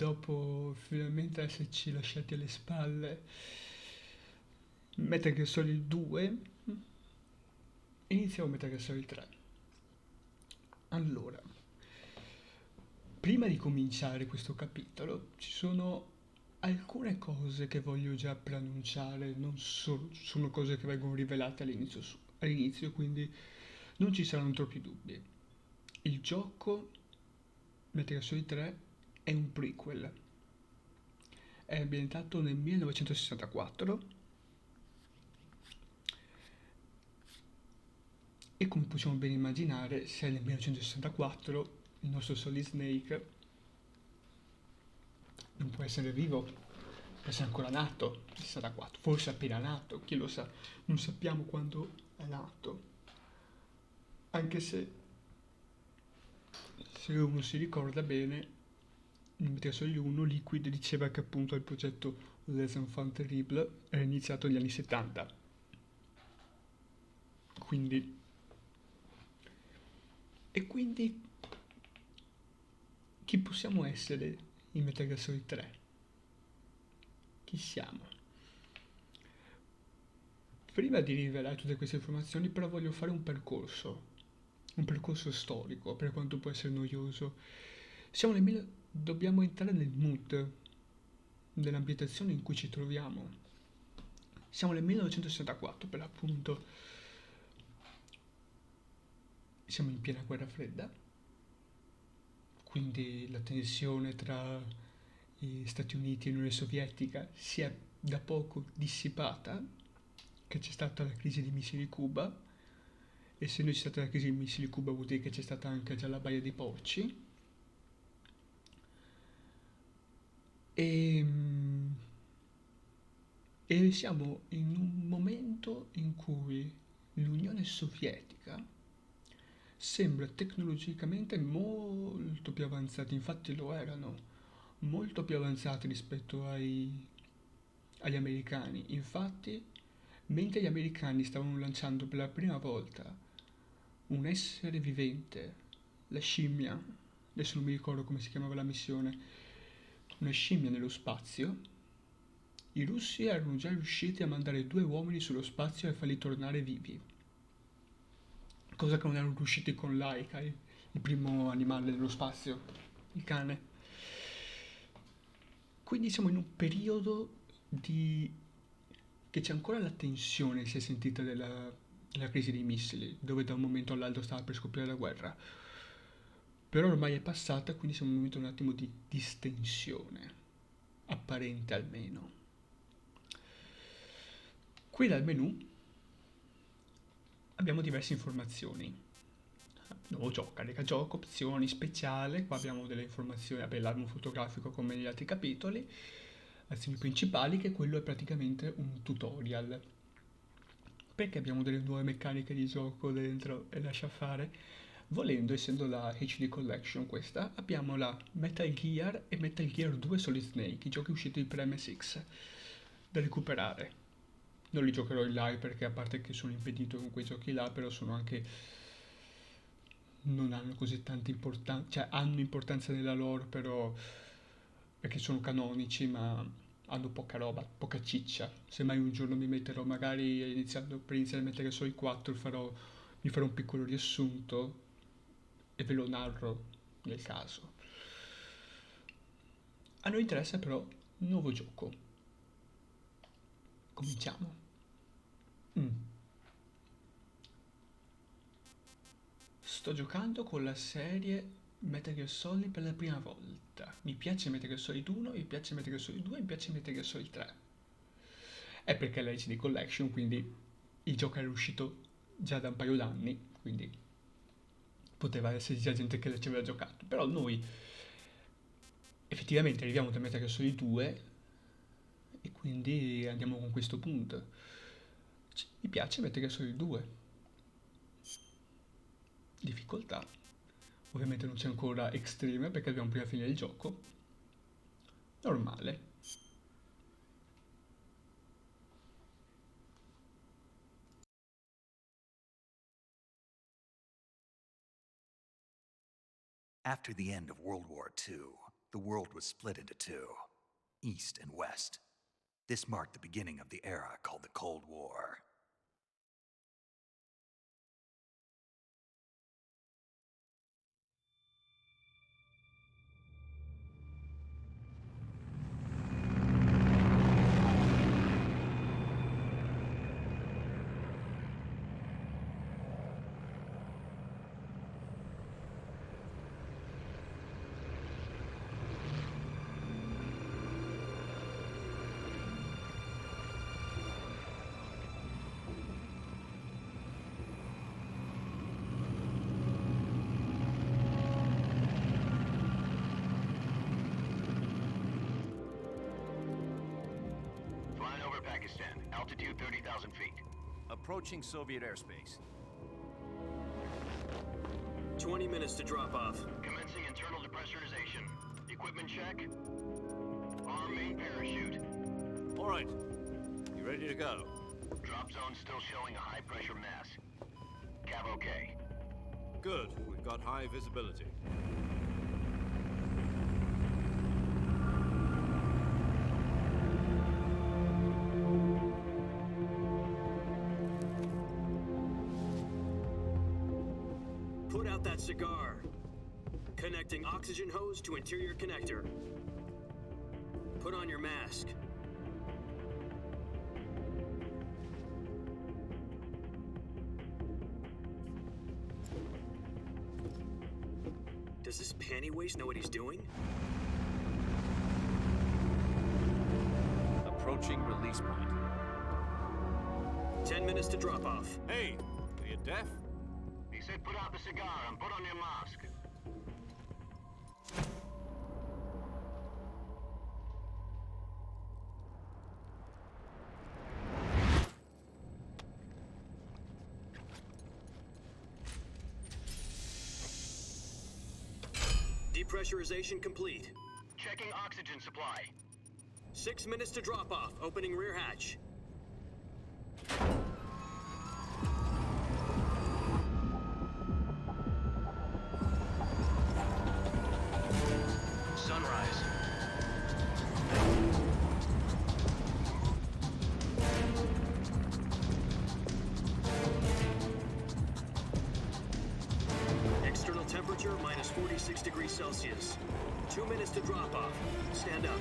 dopo finalmente esserci lasciati alle spalle Metal Gear Solid 2, iniziamo Metal Gear Solid 3. Allora, prima di cominciare questo capitolo, ci sono alcune cose che voglio già preannunciare, non sono cose che vengono rivelate all'inizio, quindi non ci saranno troppi dubbi. Il gioco Metal Gear Solid 3 è un prequel, è ambientato nel 1964 e come possiamo ben immaginare, se nel 1964 il nostro Solid Snake non può essere vivo, può essere ancora nato nel 64, forse appena nato, chi lo sa, non sappiamo quando è nato, anche se uno si ricorda bene, in Metal Solid 1 Liquid diceva che appunto il progetto Les Enfants Terribles era iniziato negli anni 70, quindi e quindi chi possiamo essere in Metal Gear Solid 3? Chi siamo? Prima di rivelare tutte queste informazioni, però voglio fare un percorso storico, per quanto può essere noioso. Dobbiamo entrare nel mood dell'ambientazione in cui ci troviamo. Siamo nel 1964, per l'appunto. Siamo in piena guerra fredda, quindi la tensione tra gli Stati Uniti e l'Unione Sovietica si è da poco dissipata, che c'è stata la crisi dei missili Cuba. Essendo c'è stata la crisi dei missili Cuba vuol dire che c'è stata anche già la Baia dei Porci. E, e siamo in un momento in cui l'Unione Sovietica sembra tecnologicamente molto più avanzata, infatti lo erano, molto più avanzati rispetto agli americani. Infatti, mentre gli americani stavano lanciando per la prima volta un essere vivente, la scimmia, adesso non mi ricordo come si chiamava la missione, una scimmia nello spazio, i russi erano già riusciti a mandare 2 uomini sullo spazio e farli tornare vivi, cosa che non erano riusciti con Laika, il primo animale dello spazio, il cane. Quindi siamo in un periodo di che c'è ancora la tensione, si è sentita della crisi dei missili, dove da un momento all'altro stava per scoppiare la guerra. Però ormai è passata, quindi siamo in un momento un attimo di distensione, apparente almeno. Qui dal menu abbiamo diverse informazioni. Nuovo gioco, carica gioco, opzioni, speciale, qua abbiamo delle informazioni, vabbè, l'album fotografico come negli altri capitoli, azioni principali, che quello è praticamente un tutorial. Perché abbiamo delle nuove meccaniche di gioco dentro e lascia fare? Volendo, essendo la HD Collection questa, abbiamo la Metal Gear e Metal Gear 2 Solid Snake, i giochi usciti per MSX, da recuperare. Non li giocherò in live perché a parte che sono impedito con quei giochi là, però sono anche non hanno così tanta importanza, cioè hanno importanza nella lore, però perché sono canonici, ma hanno poca roba, poca ciccia. Se mai un giorno mi metterò, magari per iniziare a mettere solo i 4, mi farò un piccolo riassunto e ve lo narro nel caso. A noi interessa però un nuovo gioco. Cominciamo. Mm. Sto giocando con la serie Metal Gear Solid per la prima volta. Mi piace Metal Gear Solid 1, mi piace Metal Gear Solid 2, mi piace Metal Gear Solid 3. È perché è la HD Collection, quindi il gioco era uscito già da un paio d'anni, quindi poteva esserci già gente che ci aveva giocato. Però noi effettivamente arriviamo da Metal Gear Solid 2 e quindi andiamo con questo punto. Mi piace Metal Gear Solid 2. Difficoltà. Ovviamente non c'è ancora Extreme perché abbiamo prima fine del gioco. Normale. After the end of World War II, the world was split into two, East and West. This marked the beginning of the era called the Cold War. Pakistan, altitude 30,000 feet. Approaching Soviet airspace. 20 minutes to drop off. Commencing internal depressurization. Equipment check. Arm main parachute. All right. You ready to go? Drop zone still showing a high pressure mass. Cav okay. Good. We've got high visibility. Put out that cigar. Connecting oxygen hose to interior connector. Put on your mask. Does this panty waste know what he's doing? Approaching release point. 10 minutes to drop off. Hey, are you deaf? He said put out the cigar and put on your mask. Depressurization complete. Checking oxygen supply. 6 minutes to drop off. Opening rear hatch. Sunrise. External temperature minus 46 degrees Celsius. 2 minutes to drop off. Stand up.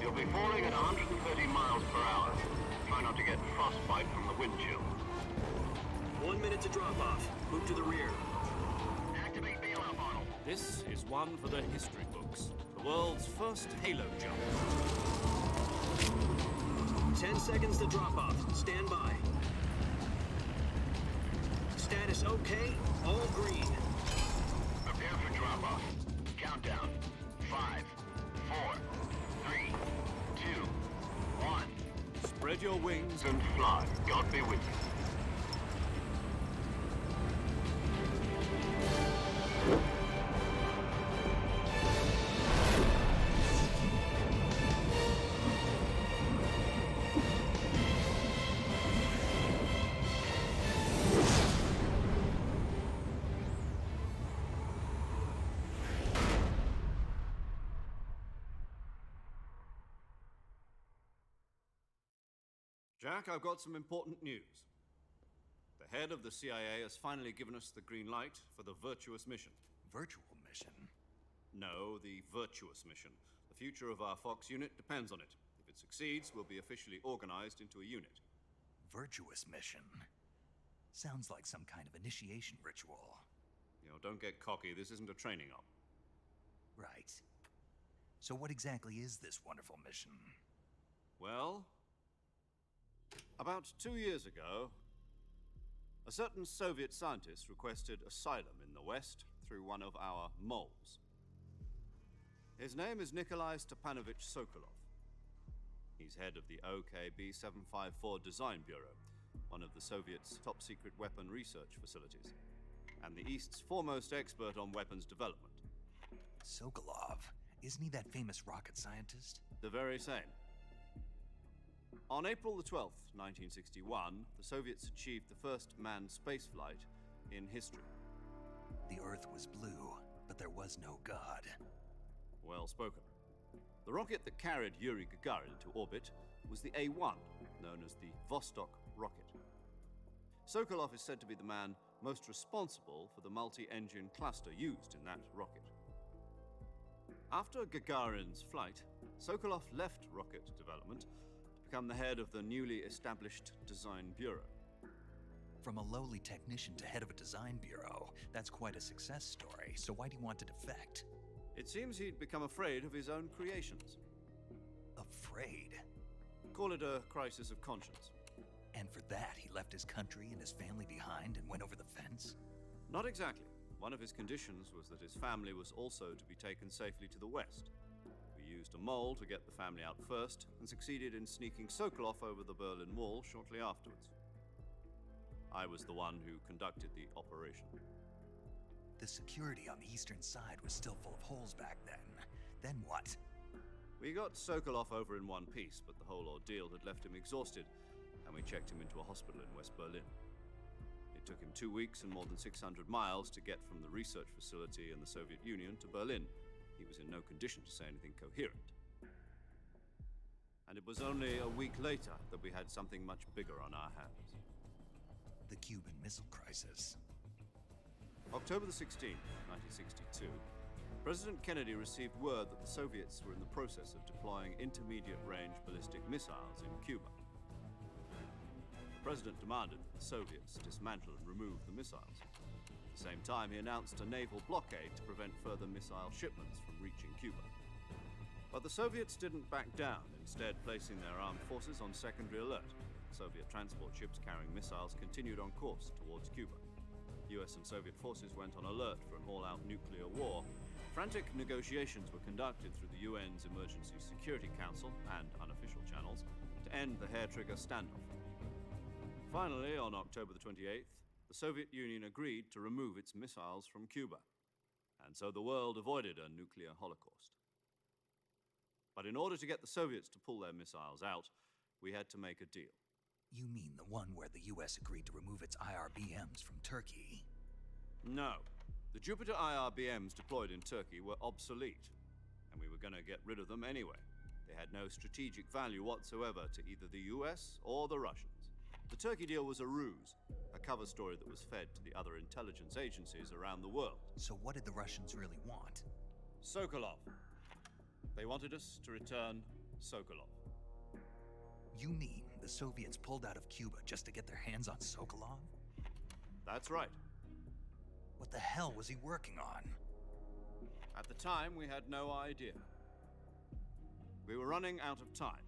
You'll be falling at 130 miles per hour. Try not to get frostbite from the wind chill. 1 minute to drop off. Move to the rear. Activate bailout model. This is one for the history books. The world's first halo jump. 10 seconds to drop off. Stand by. Status okay. All green. Prepare for drop-off. Countdown. 5, 4, 3, 2, 1. Spread your wings And fly. God be with you. Jack, I've got some important news. The head of the CIA has finally given us the green light for the virtuous mission. Virtual mission? No, the virtuous mission. The future of our Fox unit depends on it. If it succeeds, we'll be officially organized into a unit. Virtuous mission? Sounds like some kind of initiation ritual. You know, don't get cocky. This isn't a training op. Right. So what exactly is this wonderful mission? Well, about 2 years ago, a certain Soviet scientist requested asylum in the West through one of our moles. His name is Nikolai Stepanovich Sokolov. He's head of the OKB-754 Design Bureau, one of the Soviets' top-secret weapon research facilities, and the East's foremost expert on weapons development. Sokolov? Isn't he that famous rocket scientist? The very same. On April the 12th, 1961, the Soviets achieved the first manned spaceflight in history. The Earth earth was blue, but there was no God. Well spoken. The rocket that carried Yuri Gagarin into orbit was the A-1, known as the Vostok rocket. Sokolov is said to be the man most responsible for the multi-engine cluster used in that rocket. After Gagarin's flight, Sokolov left rocket development to become the head of the newly established Design Bureau. From a lowly technician to head of a design bureau, that's quite a success story, so why do you want to defect? It seems he'd become afraid of his own creations. Afraid? Call it a crisis of conscience. And for that, he left his country and his family behind and went over the fence? Not exactly. One of his conditions was that his family was also to be taken safely to the west. We used a mole to get the family out first and succeeded in sneaking Sokolov over the Berlin Wall shortly afterwards. I was the one who conducted the operation. The security on the eastern side was still full of holes back then. Then what? We got Sokolov over in one piece, but the whole ordeal had left him exhausted, and we checked him into a hospital in West Berlin. It took him 2 weeks and more than 600 miles to get from the research facility in the Soviet Union to Berlin. He was in no condition to say anything coherent. And it was only a week later that we had something much bigger on our hands. The Cuban Missile Crisis. October the 16th, 1962, President Kennedy received word that the Soviets were in the process of deploying intermediate-range ballistic missiles in Cuba. The president demanded that the Soviets dismantle and remove the missiles. At the same time, he announced a naval blockade to prevent further missile shipments from reaching Cuba. But the Soviets didn't back down, instead placing their armed forces on secondary alert. Soviet transport ships carrying missiles continued on course towards Cuba. US and Soviet forces went on alert for an all-out nuclear war. Frantic negotiations were conducted through the UN's Emergency Security Council and unofficial channels to end the hair-trigger standoff. Finally, on October the 28th, the Soviet Union agreed to remove its missiles from Cuba, and so the world avoided a nuclear holocaust. But in order to get the Soviets to pull their missiles out, we had to make a deal. You mean the one where the US agreed to remove its IRBMs from Turkey? No. The Jupiter IRBMs deployed in Turkey were obsolete, and we were going to get rid of them anyway. They had no strategic value whatsoever to either the US or the Russians. The Turkey deal was a ruse, a cover story that was fed to the other intelligence agencies around the world. So what did the Russians really want? Sokolov. They wanted us to return Sokolov. You mean the Soviets pulled out of Cuba just to get their hands on Sokolov? That's right. What the hell was he working on? At the time, we had no idea. We were running out of time.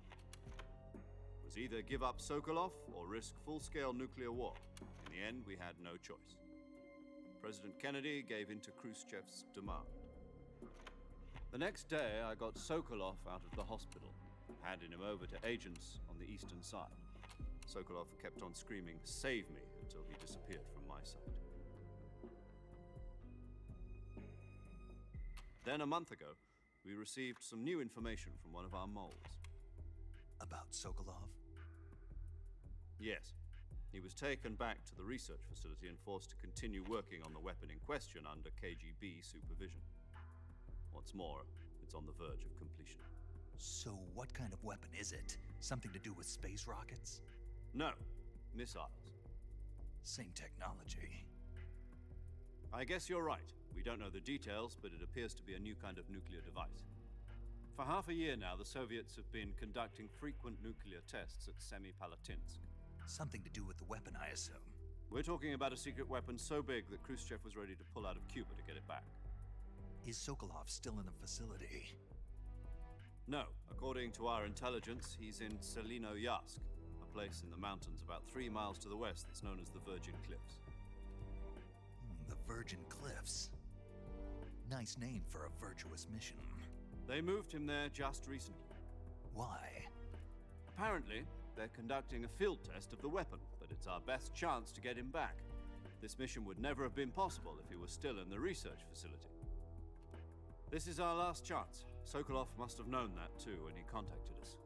It was either give up Sokolov or risk full-scale nuclear war. In the end, we had no choice. President Kennedy gave in to Khrushchev's demand. The next day, I got Sokolov out of the hospital, handing him over to agents on the eastern side. Sokolov kept on screaming, "Save me," until he disappeared from my sight. Then a month ago, we received some new information from one of our moles. About Sokolov? Yes. He was taken back to the research facility and forced to continue working on the weapon in question under KGB supervision. What's more, it's on the verge of completion. So what kind of weapon is it? Something to do with space rockets? No, missiles. Same technology. I guess you're right. We don't know the details, but it appears to be a new kind of nuclear device. For half a year now, the Soviets have been conducting frequent nuclear tests at Semipalatinsk. Something to do with the weapon, I assume. We're talking about a secret weapon so big that Khrushchev was ready to pull out of Cuba to get it back. Is Sokolov still in the facility? No. According to our intelligence, he's in Selinoyarsk, a place in the mountains about 3 miles to the west that's known as the Virgin Cliffs. The Virgin Cliffs. Nice name for a virtuous mission. They moved him there just recently. Why? Apparently, they're conducting a field test of the weapon, but it's our best chance to get him back. This mission would never have been possible if he was still in the research facility. This is our last chance. Sokolov must have known that too when he contacted us.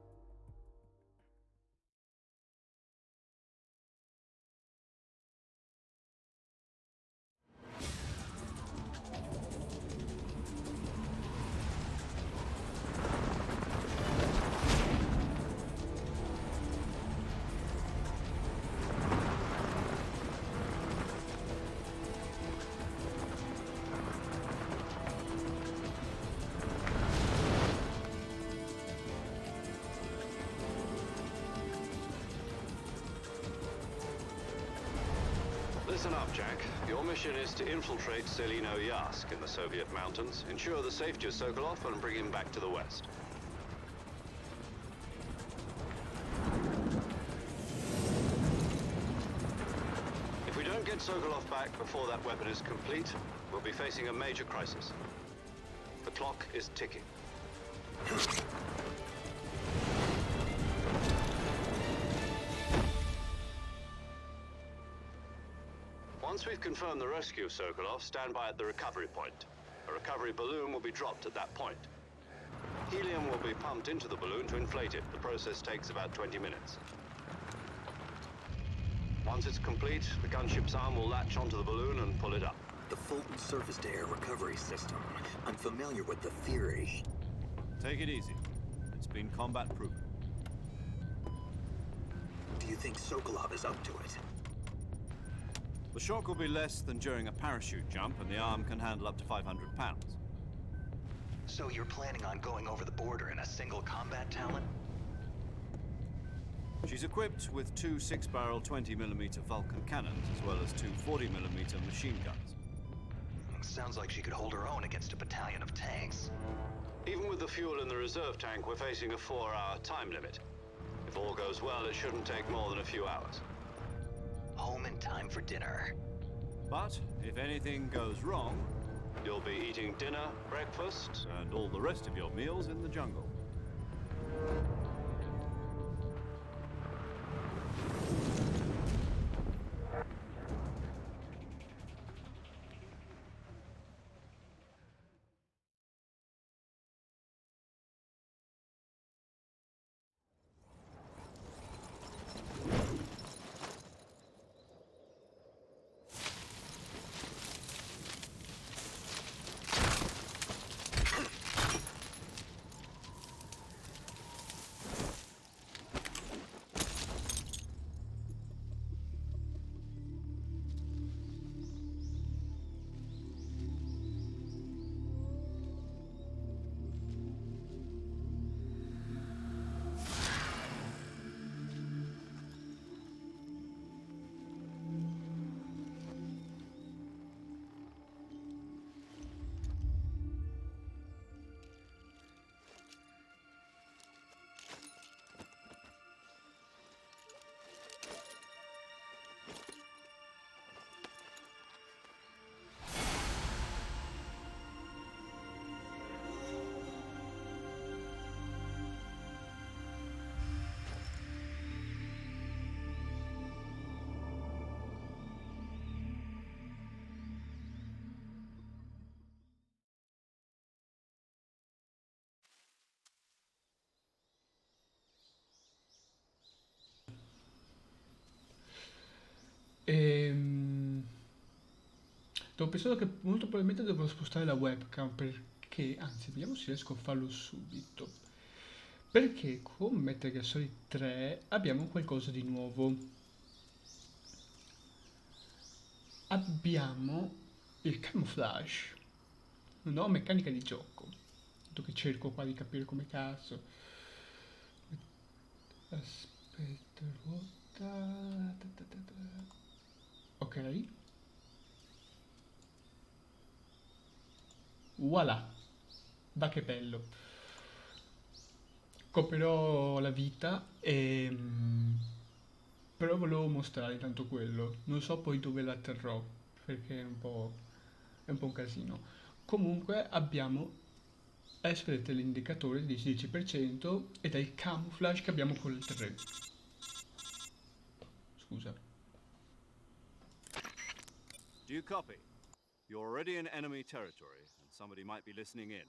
Listen up, Jack. Your mission is to infiltrate Selino Yask in the Soviet mountains, ensure the safety of Sokolov, and bring him back to the West. If we don't get Sokolov back before that weapon is complete, we'll be facing a major crisis. The clock is ticking. Once we've confirmed the rescue of Sokolov, stand by at the recovery point. A recovery balloon will be dropped at that point. Helium will be pumped into the balloon to inflate it. The process takes about 20 minutes. Once it's complete, the gunship's arm will latch onto the balloon and pull it up. The Fulton surface-to-air recovery system. I'm familiar with the theory. Take it easy. It's been combat-proven. Do you think Sokolov is up to it? The shock will be less than during a parachute jump, and the arm can handle up to 500 pounds. So you're planning on going over the border in a single combat talent? She's equipped with two 6-barrel 20mm Vulcan cannons, as well as two 40mm machine guns. Sounds like she could hold her own against a battalion of tanks. Even with the fuel in the reserve tank, we're facing a 4-hour time limit. If all goes well, it shouldn't take more than a few hours. Home in time for dinner. But if anything goes wrong, you'll be eating dinner, breakfast, and all the rest of your meals in the jungle. Stavo pensando che molto probabilmente dovrò spostare la webcam perché, anzi, vediamo se riesco a farlo subito. Perché con Metal Gear Solid 3 abbiamo qualcosa di nuovo. Abbiamo il camouflage, una nuova meccanica di gioco. Tanto che cerco qua di capire come cazzo. Aspetta, ruota. Ok. Voilà, va che bello. Coprirò la vita e... però volevo mostrare tanto quello. Non so poi dove la terrò, perché è un po' un casino. Comunque abbiamo, adesso vedete l'indicatore di 10% ed è il camouflage che abbiamo con il 3. Scusa. Do you copy? You're already in enemy territory, and somebody might be listening in.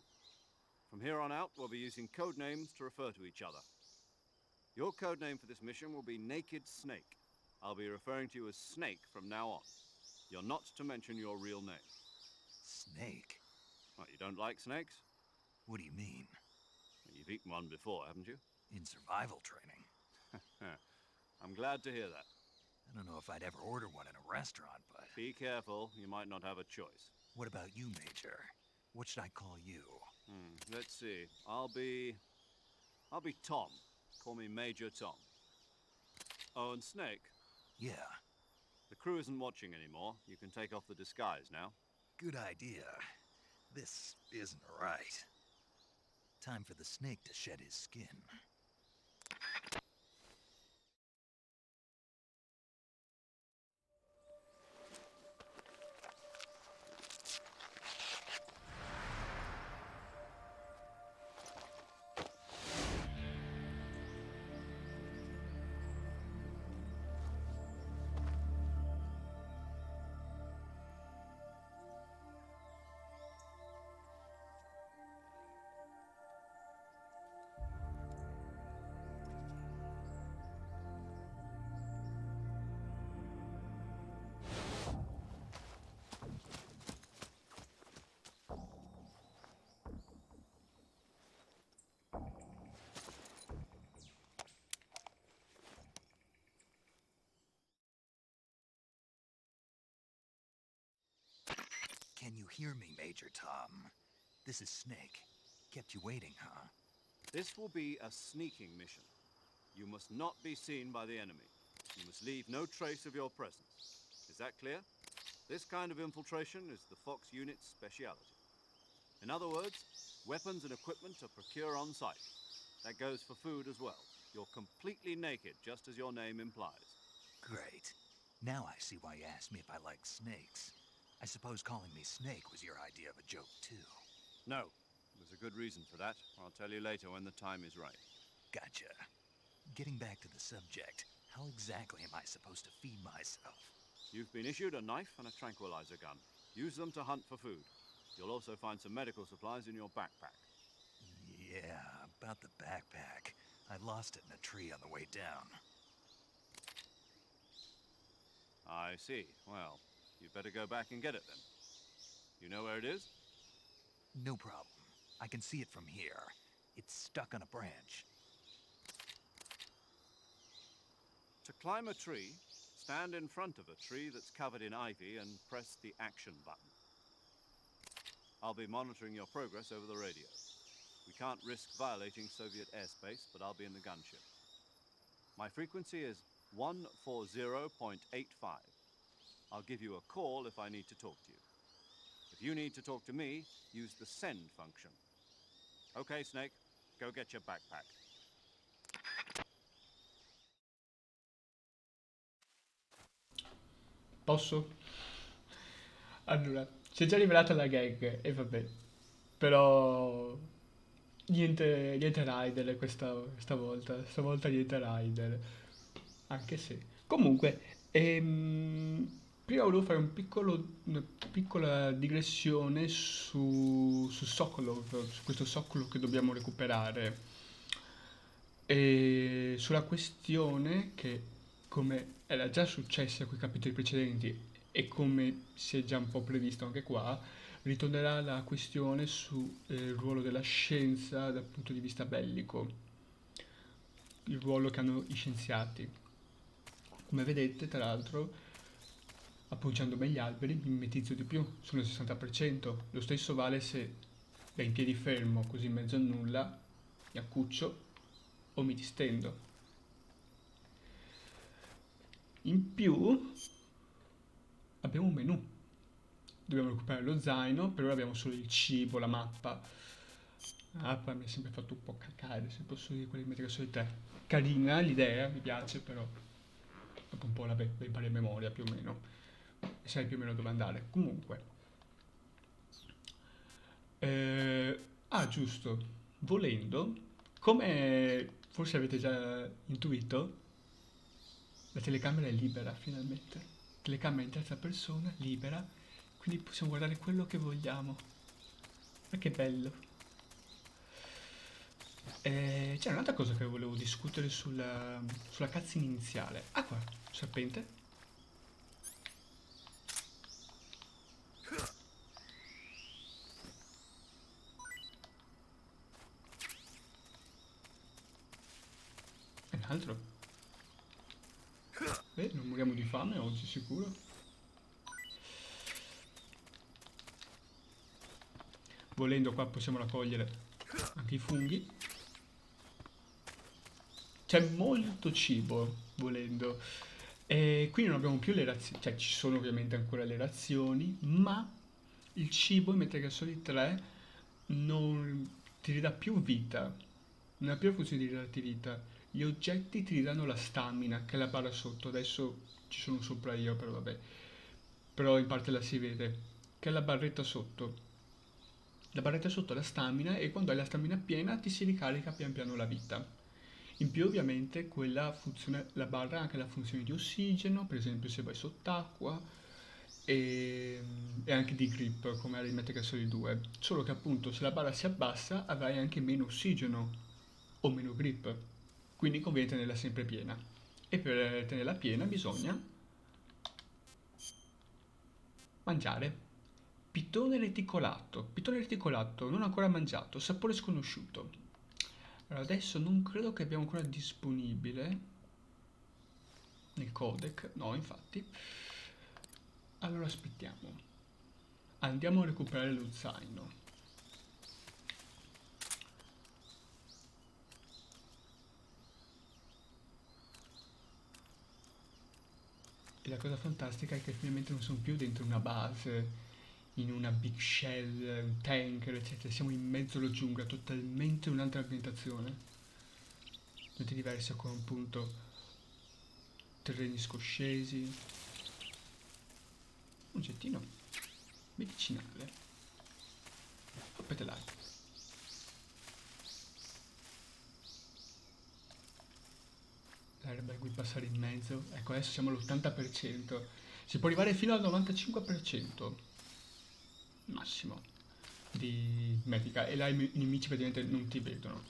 From here on out, we'll be using code names to refer to each other. Your code name for this mission will be Naked Snake. I'll be referring to you as Snake from now on. You're not to mention your real name. Snake? What, you don't like snakes? What do you mean? You've eaten one before, haven't you? In survival training? I'm glad to hear that. I don't know if I'd ever order one in a restaurant, but... Be careful, you might not have a choice. What about you, Major? What should I call you? Let's see. I'll be Tom. Call me Major Tom. Oh, and Snake, Yeah. The crew isn't watching anymore. You can take off the disguise now. Good idea. This isn't right. Time for the snake to shed his skin. Can you hear me, Major Tom? This is Snake. Kept you waiting, huh? This will be a sneaking mission. You must not be seen by the enemy. You must leave no trace of your presence. Is that clear? This kind of infiltration is the Fox unit's speciality. In other words, weapons and equipment are procured on site. That goes for food as well. You're completely naked, just as your name implies. Great. Now I see why you asked me if I like snakes. I suppose calling me Snake was your idea of a joke, too. No, there's a good reason for that. I'll tell you later when the time is right. Gotcha. Getting back to the subject, how exactly am I supposed to feed myself? You've been issued a knife and a tranquilizer gun. Use them to hunt for food. You'll also find some medical supplies in your backpack. Yeah, about the backpack. I lost it in a tree on the way down. I see. Well, you'd better go back and get it then. You know where it is? No problem. I can see it from here. It's stuck on a branch. To climb a tree, stand in front of a tree that's covered in ivy and press the action button. I'll be monitoring your progress over the radio. We can't risk violating Soviet airspace, but I'll be in the gunship. My frequency is 140.85. I'll give you a call if I need to talk to you. If you need to talk to me, use the send function. Okay, Snake, go get your backpack. Posso? Allora, si è già rivelata la gag, e vabbè. Però niente rider questa volta. Stavolta niente rider. Anche se. Comunque, prima volevo fare una piccola digressione su Sokolov, su questo Sokolov che dobbiamo recuperare. E sulla questione che, come era già successa con i capitoli precedenti e come si è già un po' previsto anche qua, ritornerà la questione sul ruolo della scienza dal punto di vista bellico, il ruolo che hanno i scienziati. Come vedete, tra l'altro, appoggiandomi agli alberi mi mimetizzo di più, sono al 60%. Lo stesso vale se da in piedi fermo, così in mezzo a nulla, mi accuccio o mi distendo. In più abbiamo un menù. Dobbiamo recuperare lo zaino, per ora abbiamo solo il cibo, la mappa. La mappa mi ha sempre fatto un po' cacare, se posso dire, quelle di mettere solo te. Carina l'idea, mi piace, però dopo un po' la impari a memoria più o meno. E sai più o meno dove andare. Comunque. Giusto. Volendo, come forse avete già intuito, la telecamera è libera finalmente. Telecamera in terza persona, libera, quindi possiamo guardare quello che vogliamo. Ma che bello. C'è un'altra cosa che volevo discutere sulla cutscene iniziale. Ah qua, serpente. E un altro. Non moriamo di fame oggi, sicuro. Volendo qua possiamo raccogliere anche i funghi. C'è molto cibo, volendo. E qui non abbiamo più le razioni, cioè ci sono ovviamente ancora le razioni, ma il cibo in Metal Gear Solid 3 non ti ridà più vita, non ha più la funzione di ridarti vita. Gli oggetti ti ridanno la stamina, che è la barra sotto. Adesso ci sono sopra io, però vabbè. Però in parte la si vede, che è la barretta sotto. La barretta sotto è la stamina e quando hai la stamina piena ti si ricarica pian piano la vita. In più ovviamente quella funzione, la barra ha anche la funzione di ossigeno, per esempio se vai sott'acqua, e anche di grip come era in Metal Gear Solid 2. Solo che appunto se la barra si abbassa avrai anche meno ossigeno o meno grip, quindi conviene tenerla sempre piena. E per tenerla piena bisogna mangiare. Pitone reticolato, non ancora mangiato, sapore sconosciuto. Allora, adesso non credo che abbiamo ancora disponibile nel codec, no, infatti. Allora aspettiamo. Andiamo a recuperare lo zaino. E la cosa fantastica è che finalmente non sono più dentro una base, in una big shell, un tanker, eccetera. Siamo in mezzo alla giungla, totalmente un'altra ambientazione. Tutti diversi con appunto terreni scoscesi. Un oggettino medicinale. Petelato. L'erba qui passare in mezzo. Ecco, adesso siamo all'80%. Si può arrivare fino al 95% massimo di medica e là i nemici praticamente non ti vedono.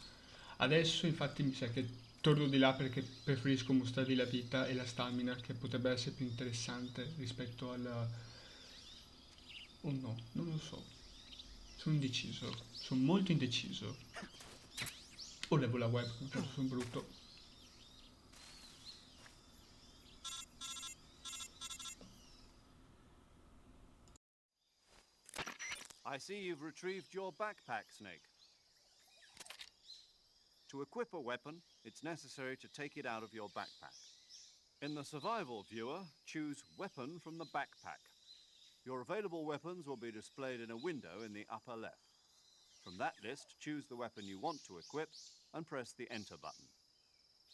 Adesso infatti mi sa che torno di là perché preferisco mostrarvi la vita e la stamina che potrebbe essere più interessante rispetto al... Oh no, non lo so. Sono indeciso. Sono molto indeciso. O levo la web, sono brutto. I see you've retrieved your backpack, Snake. To equip a weapon, it's necessary to take it out of your backpack. In the survival viewer, choose Weapon from the backpack. Your available weapons will be displayed in a window in the upper left. From that list, choose the weapon you want to equip and press the Enter button.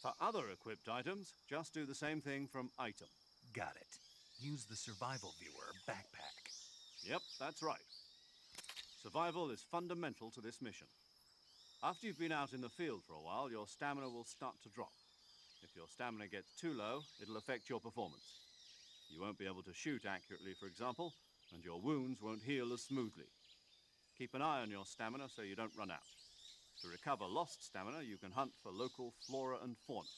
For other equipped items, just do the same thing from Item. Got it. Use the survival viewer backpack. Yep, that's right. Survival is fundamental to this mission. After you've been out in the field for a while, your stamina will start to drop. If your stamina gets too low, it'll affect your performance. You won't be able to shoot accurately, for example, and your wounds won't heal as smoothly. Keep an eye on your stamina so you don't run out. To recover lost stamina, you can hunt for local flora and fauna.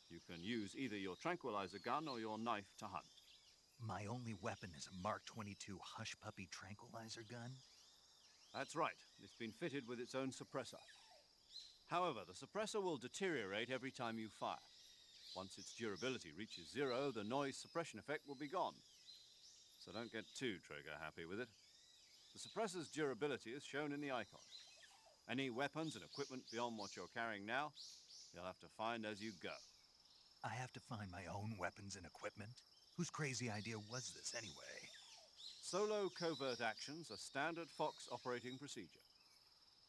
You can use either your tranquilizer gun or your knife to hunt. My only weapon is a Mark 22 Hush Puppy tranquilizer gun? That's right. It's been fitted with its own suppressor. However, the suppressor will deteriorate every time you fire. Once its durability reaches 0, the noise suppression effect will be gone. So don't get too trigger happy with it. The suppressor's durability is shown in the icon. Any weapons and equipment beyond what you're carrying now, you'll have to find as you go. I have to find my own weapons and equipment? Whose crazy idea was this anyway? Solo covert actions are standard Fox operating procedure.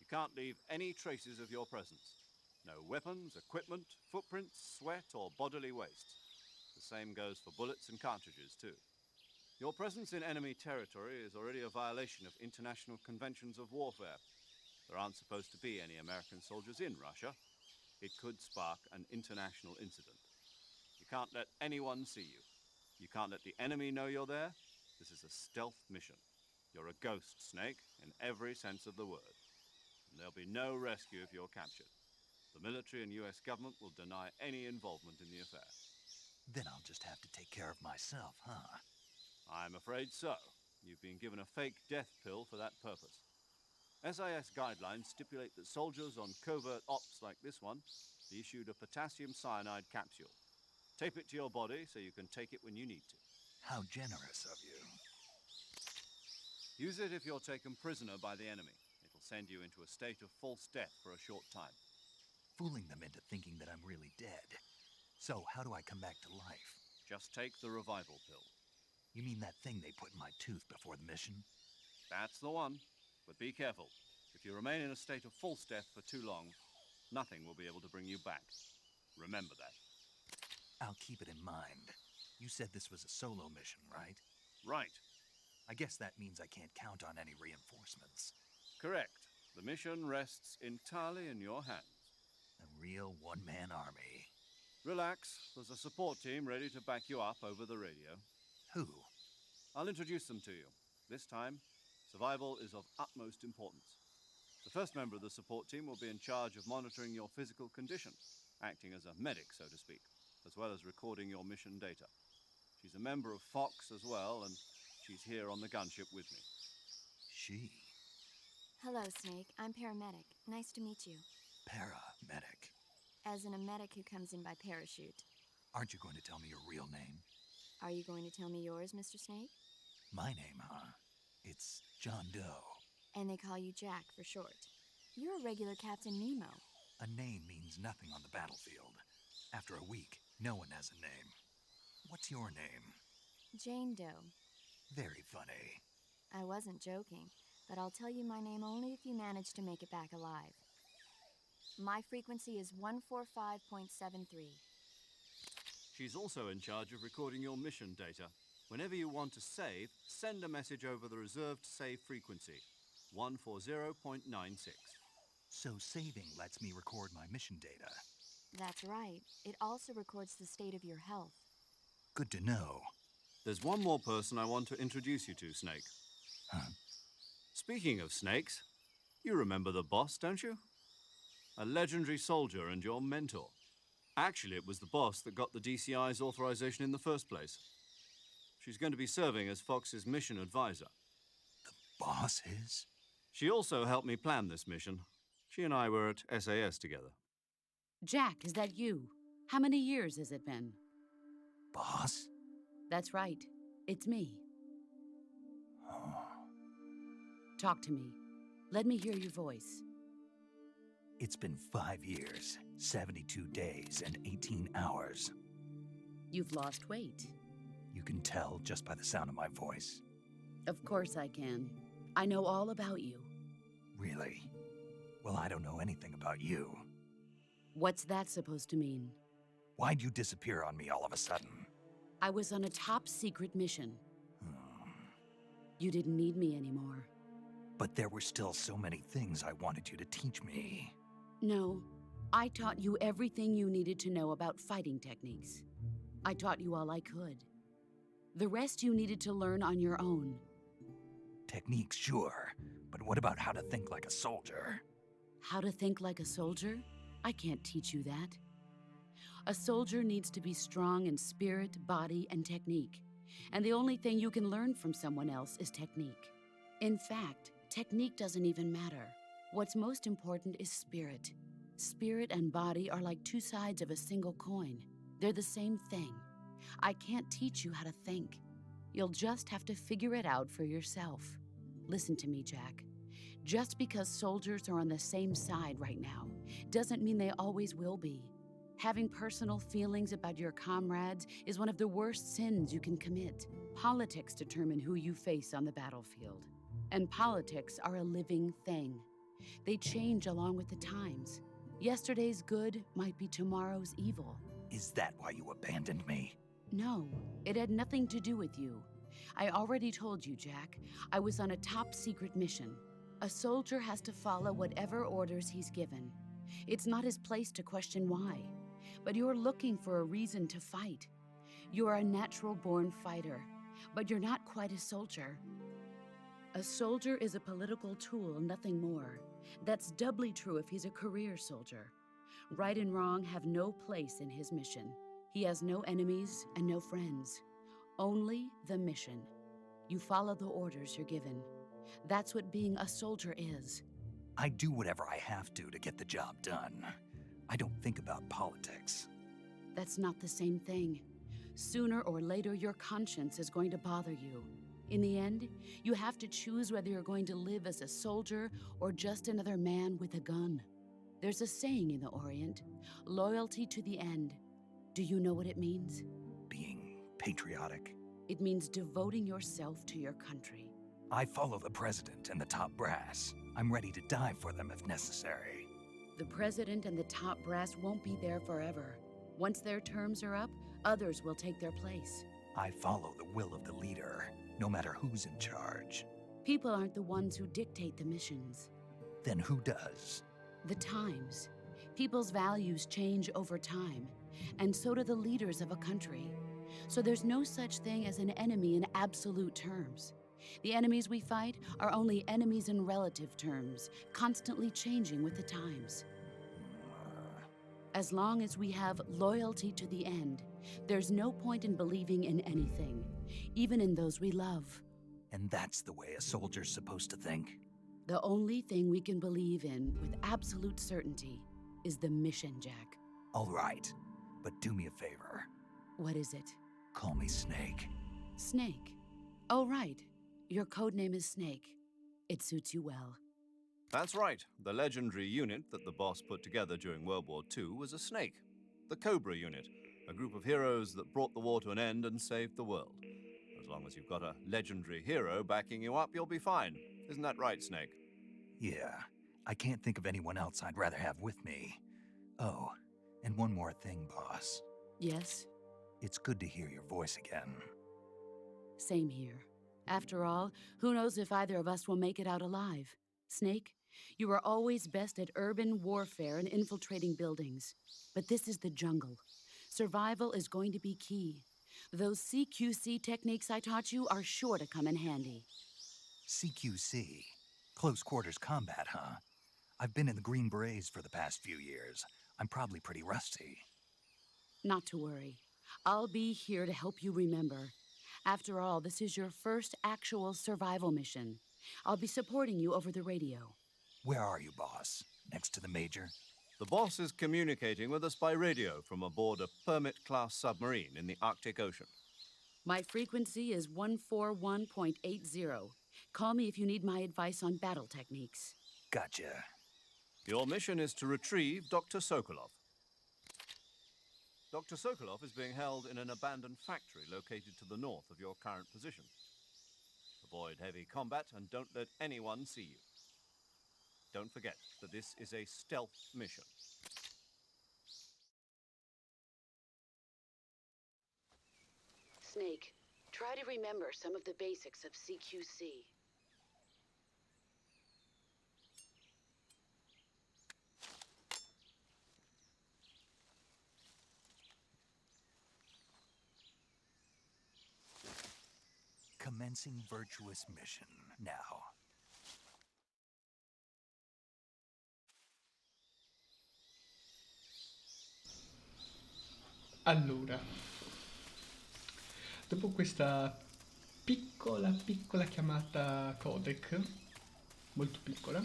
You can't leave any traces of your presence. No weapons, equipment, footprints, sweat, or bodily waste. The same goes for bullets and cartridges, too. Your presence in enemy territory is already a violation of international conventions of warfare. There aren't supposed to be any American soldiers in Russia. It could spark an international incident. You can't let anyone see you. You can't let the enemy know you're there. This is a stealth mission. You're a ghost, Snake, in every sense of the word. And there'll be no rescue if you're captured. The military and US government will deny any involvement in the affair. Then I'll just have to take care of myself, huh? I'm afraid so. You've been given a fake death pill for that purpose. SIS guidelines stipulate that soldiers on covert ops like this one be issued a potassium cyanide capsule. Tape it to your body so you can take it when you need to. How generous of you. Use it if you're taken prisoner by the enemy. It'll send you into a state of false death for a short time. Fooling them into thinking that I'm really dead. So, how do I come back to life? Just take the revival pill. You mean that thing they put in my tooth before the mission? That's the one. But be careful. If you remain in a state of false death for too long, nothing will be able to bring you back. Remember that. I'll keep it in mind. You said this was a solo mission, right? Right. I guess that means I can't count on any reinforcements. Correct. The mission rests entirely in your hands. A real one-man army. Relax. There's a support team ready to back you up over the radio. Who? I'll introduce them to you. This time, survival is of utmost importance. The first member of the support team will be in charge of monitoring your physical condition, acting as a medic, so to speak, as well as recording your mission data. She's a member of Fox as well, and she's here on the gunship with me. She. Hello, Snake. I'm paramedic. Nice to meet you. Paramedic. As in a medic who comes in by parachute. Aren't you going to tell me your real name? Are you going to tell me yours, Mr. Snake? My name, huh? It's John Doe. And they call you Jack for short. You're a regular Captain Nemo. A name means nothing on the battlefield. After a week, no one has a name. What's your name? Jane Doe. Very funny. I wasn't joking, but I'll tell you my name only if you manage to make it back alive. My frequency is 145.73. She's also in charge of recording your mission data. Whenever you want to save, send a message over the reserved save frequency, 140.96. So saving lets me record my mission data. That's right. It also records the state of your health. Good to know. There's one more person I want to introduce you to, Snake. Huh? Speaking of snakes, you remember the boss, don't you? A legendary soldier and your mentor. Actually, it was the boss that got the DCI's authorization in the first place. She's going to be serving as Fox's mission advisor. The boss is? She also helped me plan this mission. She and I were at SAS together. Jack, is that you? How many years has it been? Boss? That's right. It's me. Oh. Talk to me. Let me hear your voice. It's been 5 years, 72 days, and 18 hours. You've lost weight. You can tell just by the sound of my voice. Of course I can. I know all about you. Really? Well, I don't know anything about you. What's that supposed to mean? Why'd you disappear on me all of a sudden? I was on a top-secret mission. Hmm. You didn't need me anymore. But there were still so many things I wanted you to teach me. No, I taught you everything you needed to know about fighting techniques. I taught you all I could. The rest you needed to learn on your own. Techniques, sure. But what about how to think like a soldier? How to think like a soldier? I can't teach you that. A soldier needs to be strong in spirit, body, and technique. And the only thing you can learn from someone else is technique. In fact, technique doesn't even matter. What's most important is spirit. Spirit and body are like two sides of a single coin. They're the same thing. I can't teach you how to think. You'll just have to figure it out for yourself. Listen to me, Jack. Just because soldiers are on the same side right now doesn't mean they always will be. Having personal feelings about your comrades is one of the worst sins you can commit. Politics determine who you face on the battlefield. And politics are a living thing. They change along with the times. Yesterday's good might be tomorrow's evil. Is that why you abandoned me? No, it had nothing to do with you. I already told you, Jack. I was on a top-secret mission. A soldier has to follow whatever orders he's given. It's not his place to question why. But you're looking for a reason to fight. You're a natural-born fighter, but you're not quite a soldier. A soldier is a political tool, nothing more. That's doubly true if he's a career soldier. Right and wrong have no place in his mission. He has no enemies and no friends. Only the mission. You follow the orders you're given. That's what being a soldier is. I do whatever I have to get the job done. I don't think about politics. That's not the same thing. Sooner or later, your conscience is going to bother you. In the end, you have to choose whether you're going to live as a soldier or just another man with a gun. There's a saying in the Orient, loyalty to the end. Do you know what it means? Being patriotic? It means devoting yourself to your country. I follow the president and the top brass. I'm ready to die for them if necessary. The president and the top brass won't be there forever. Once their terms are up, others will take their place. I follow the will of the leader, no matter who's in charge. People aren't the ones who dictate the missions. Then who does? The times. People's values change over time, and so do the leaders of a country. So there's no such thing as an enemy in absolute terms. The enemies we fight are only enemies in relative terms, constantly changing with the times. As long as we have loyalty to the end, there's no point in believing in anything, even in those we love. And that's the way a soldier's supposed to think? The only thing we can believe in with absolute certainty is the mission, Jack. All right, but do me a favor. What is it? Call me Snake. Snake. Oh, right. Your code name is Snake. It suits you well. That's right. The legendary unit that the boss put together during World War II was a snake. The Cobra unit, a group of heroes that brought the war to an end and saved the world. As long as you've got a legendary hero backing you up, you'll be fine. Isn't that right, Snake? Yeah, I can't think of anyone else I'd rather have with me. Oh, and one more thing, boss. Yes? It's good to hear your voice again. Same here. After all, who knows if either of us will make it out alive? Snake, you are always best at urban warfare and infiltrating buildings. But this is the jungle. Survival is going to be key. Those CQC techniques I taught you are sure to come in handy. CQC? Close quarters combat, huh? I've been in the Green Berets for the past few years. I'm probably pretty rusty. Not to worry. I'll be here to help you remember. After all, this is your first actual survival mission. I'll be supporting you over the radio. Where are you, boss? Next to the Major? The boss is communicating with us by radio from aboard a Permit-class submarine in the Arctic Ocean. My frequency is 141.80. Call me if you need my advice on battle techniques. Gotcha. Your mission is to retrieve Dr. Sokolov. Dr. Sokolov is being held in an abandoned factory located to the north of your current position. Avoid heavy combat and don't let anyone see you. Don't forget that this is a stealth mission. Snake, try to remember some of the basics of CQC. Commencing virtuous mission now. Allora, dopo questa piccola chiamata codec, molto piccola,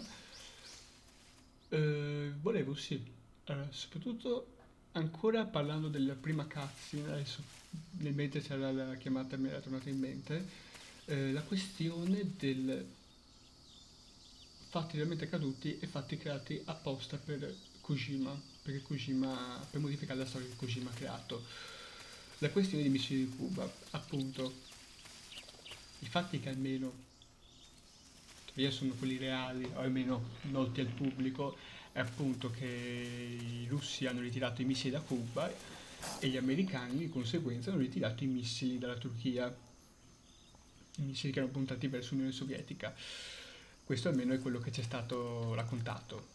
volevo soprattutto ancora parlando della prima cutscene, adesso nel mentre c'era la chiamata mi era tornata in mente, la questione del fatti realmente accaduti e fatti creati apposta per Kojima, perché Kojima, per modificare la storia che Kojima ha creato. La questione dei missili di Cuba, appunto, i fatti che almeno tuttavia sono quelli reali, o almeno noti al pubblico, è appunto che i russi hanno ritirato i missili da Cuba e gli americani di conseguenza hanno ritirato i missili dalla Turchia, i missili che erano puntati verso l'Unione Sovietica. Questo almeno è quello che ci è stato raccontato.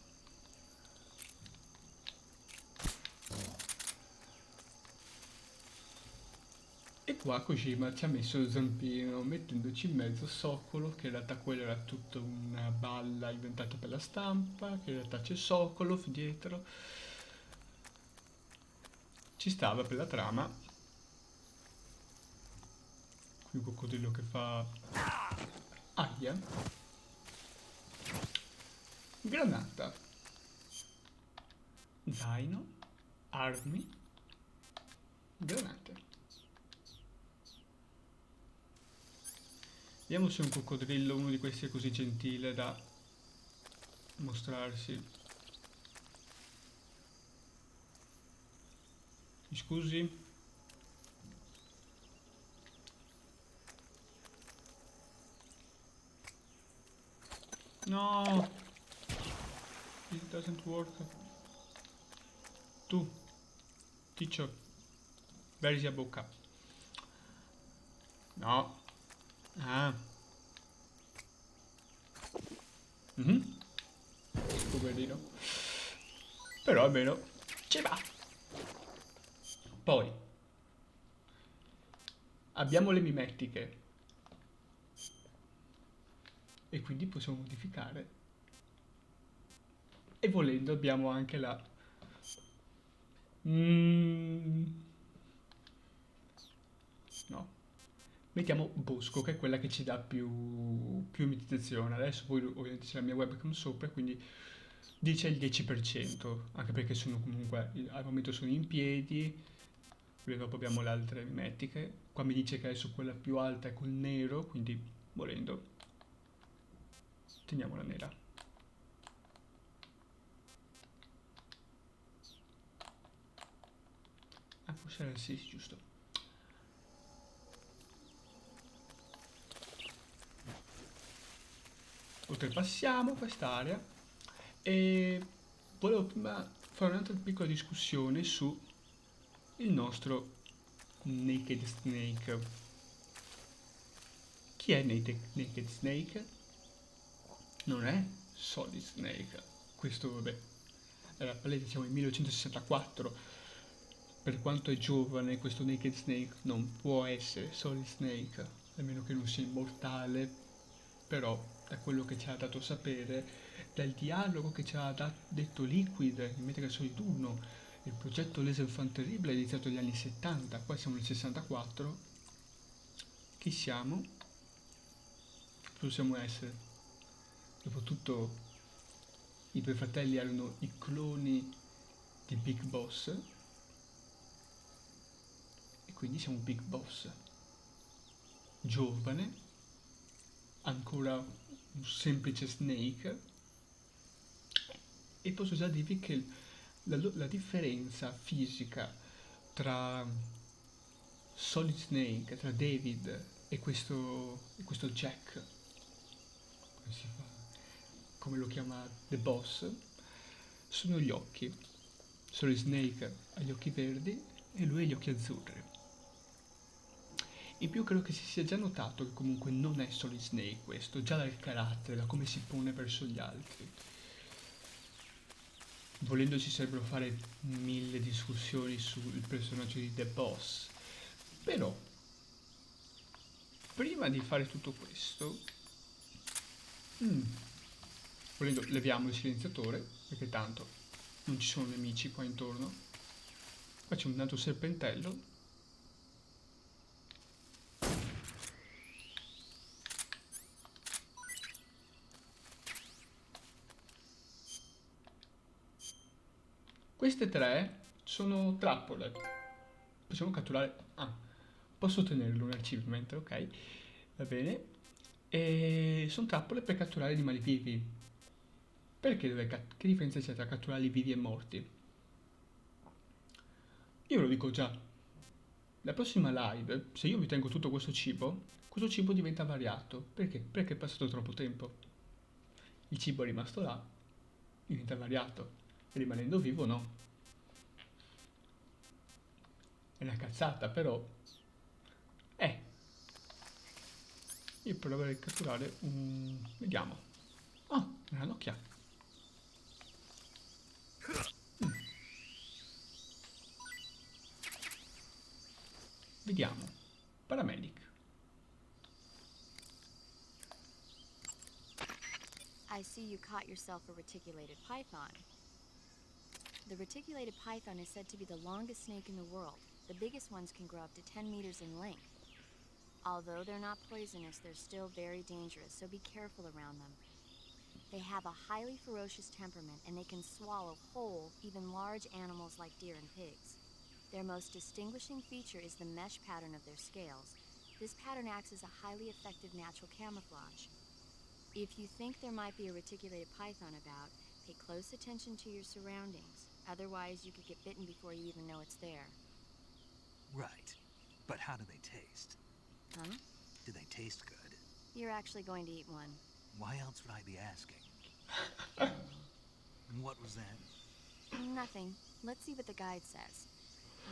E qua Kojima ci ha messo il zampino, mettendoci in mezzo Sokolo, che in realtà quella era tutta una balla inventata per la stampa, che in realtà c'è Sokolov dietro. Ci stava per la trama. Qui un coccodrillo che fa aia. Granata. Dino. Armi. Granate. Vediamo se un coccodrillo, uno di questi, è così gentile da mostrarsi. Mi scusi? No! It doesn't work. Tu, teacher, where is your book? No. Ah. Poverino. Però almeno ci va. Poi abbiamo le mimetiche e quindi possiamo modificare. E volendo abbiamo anche la... No. Mettiamo bosco, che è quella che ci dà più immeditazione. Adesso poi ovviamente c'è la mia webcam sopra, quindi dice il 10%, anche perché sono comunque, al momento sono in piedi, poi dopo abbiamo le altre mimetiche. Qua mi dice che adesso quella più alta è col nero, quindi volendo teniamola nera. Ah, forse era sì, giusto. Oltrepassiamo quest'area e volevo prima fare un'altra piccola discussione su il nostro Naked Snake. Chi è Naked Snake? Non è Solid Snake. Questo, vabbè, era palese, siamo nel 1964. Per quanto è giovane, questo Naked Snake non può essere Solid Snake, a meno che non sia immortale, però da quello che ci ha dato sapere, dal dialogo che ci ha detto Liquid in Metal Gear Solid 1, il progetto Laser Fan Terrible è iniziato negli anni 70, qua siamo nel 64. Chi siamo? Possiamo essere? Dopotutto i due fratelli erano i cloni di Big Boss e quindi siamo Big Boss. Giovane, ancora un semplice Snake, e posso già dirvi che la differenza fisica tra Solid Snake, tra David e questo Jack, come si fa? Come lo chiama The Boss, sono gli occhi. Solid Snake ha gli occhi verdi e lui ha gli occhi azzurri. In più credo che si sia già notato che comunque non è Solid Snake questo, già dal carattere, da come si pone verso gli altri. Volendo ci sarebbero fare 1000 discussioni sul personaggio di The Boss, però prima di fare tutto questo, volendo leviamo il silenziatore, perché tanto non ci sono nemici qua intorno. Facciamo un altro serpentello. Queste tre sono trappole. Possiamo catturare... Ah, posso tenerlo un achievement, ok. Va bene. E sono trappole per catturare animali vivi. Perché che differenza c'è tra catturarli vivi e morti? Io ve lo dico già. La prossima live, se io vi tengo tutto questo cibo diventa variato. Perché? Perché è passato troppo tempo. Il cibo è rimasto là, diventa variato. Rimanendo vivo no. È una cazzata, però... Eh, io proverei a catturare un... Vediamo. Oh, una ranocchia. Vediamo. Paramedic. I see you caught yourself a reticulated python. The reticulated python is said to be the longest snake in the world. The biggest ones can grow up to 10 meters in length. Although they're not poisonous, they're still very dangerous, so be careful around them. They have a highly ferocious temperament, and they can swallow whole, even large animals like deer and pigs. Their most distinguishing feature is the mesh pattern of their scales. This pattern acts as a highly effective natural camouflage. If you think there might be a reticulated python about, pay close attention to your surroundings. Otherwise, you could get bitten before you even know it's there. Right. But how do they taste? Huh? Do they taste good? You're actually going to eat one. Why else would I be asking? What was that? Nothing. Let's see what the guide says.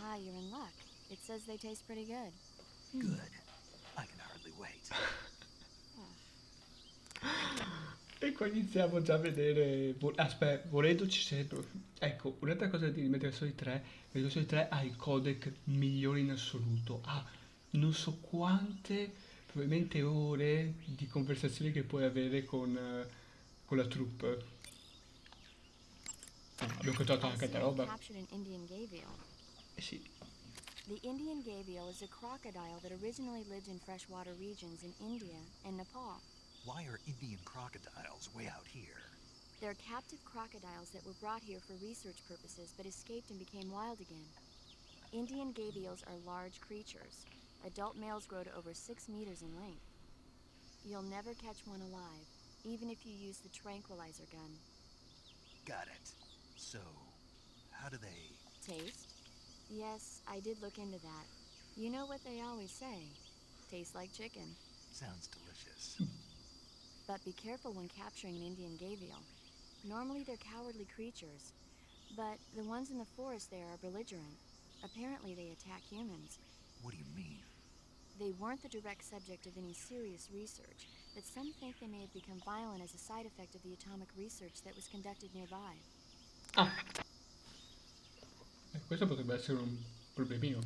Ah, you're in luck. It says they taste pretty good. Good. I can hardly wait. E qua iniziamo già a vedere. Aspetta, volendo ci sarebbero. Ecco, un'altra cosa di Metal Gear Solid 3, Metal Gear Solid 3 ha il codec migliore in assoluto. Ha non so quante, probabilmente ore di conversazioni che puoi avere con la troupe. Abbiamo incontrato I anche see altra you roba. captured an Indian gavial. Eh sì. The Indian gavial is a crocodile that originally lived in freshwater regions in India and Nepal. Why are Indian crocodiles way out here? They're captive crocodiles that were brought here for research purposes but escaped and became wild again. Indian gavials are large creatures. Adult males grow to over 6 meters in length. You'll never catch one alive, even if you use the tranquilizer gun. Got it. So, how do they... Taste? Yes, I did look into that. You know what they always say. Tastes like chicken. Sounds delicious. But be careful when capturing an Indian gavial. Normally they're cowardly creatures, but the ones in the forest there are belligerent. Apparently they attack humans. What do you mean? They weren't the direct subject of any serious research, but some think they may have become violent as a side effect of the atomic research that was conducted nearby. Ah, questo potrebbe essere un problemino.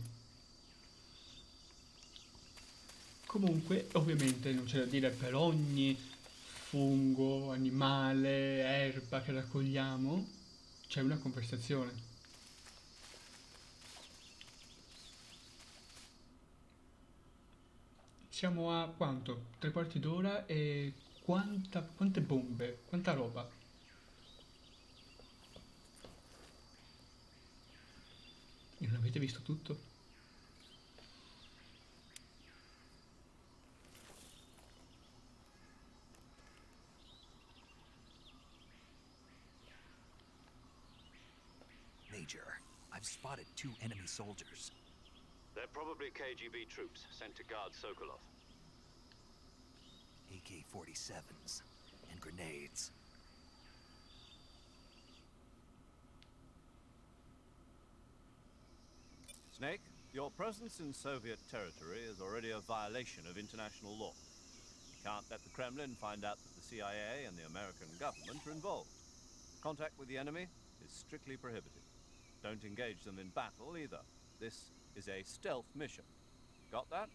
Comunque, ovviamente non c'è da dire, per ogni fungo, animale, erba che raccogliamo, c'è una conversazione. Siamo a quanto? 3 quarti d'ora e quante bombe, quanta roba. E non avete visto tutto? Major, I've spotted 2 enemy soldiers. They're probably KGB troops sent to guard Sokolov. AK-47s and grenades. Snake, your presence in Soviet territory is already a violation of international law. You can't let the Kremlin find out that the CIA and the American government are involved. Contact with the enemy is strictly prohibited. Don't engage them in battle either. This is a stealth mission. Got that?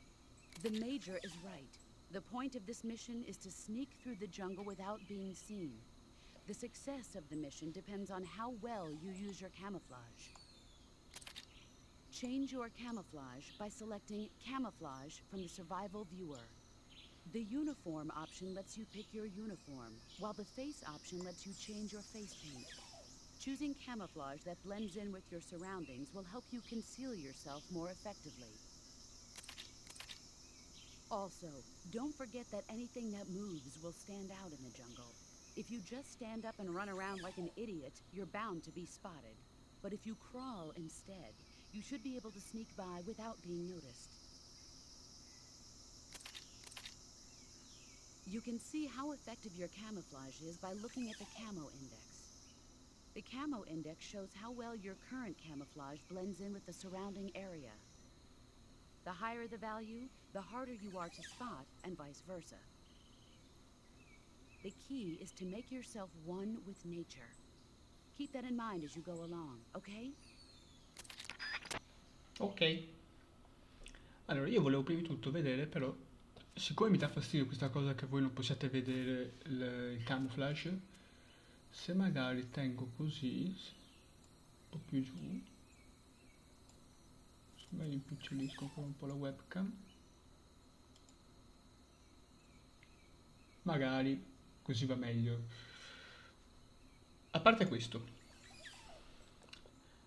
The Major is right. The point of this mission is to sneak through the jungle without being seen. The success of the mission depends on how well you use your camouflage. Change your camouflage by selecting Camouflage from the Survival Viewer. The Uniform option lets you pick your uniform, while the Face option lets you change your face paint. Choosing camouflage that blends in with your surroundings will help you conceal yourself more effectively. Also, don't forget that anything that moves will stand out in the jungle. If you just stand up and run around like an idiot, you're bound to be spotted. But if you crawl instead, you should be able to sneak by without being noticed. You can see how effective your camouflage is by looking at the Camo Index. The Camo Index shows how well your current camouflage blends in with the surrounding area. The higher the value, the harder you are to spot, and vice versa. The key is to make yourself one with nature. Keep that in mind as you go along, okay? Ok. Allora, io volevo prima di tutto vedere, però, siccome mi dà fastidio questa cosa che voi non possiate vedere il camouflage, se magari tengo così, un po' più giù, se meglio impiccolisco ancora un po' la webcam, magari così va meglio. A parte questo,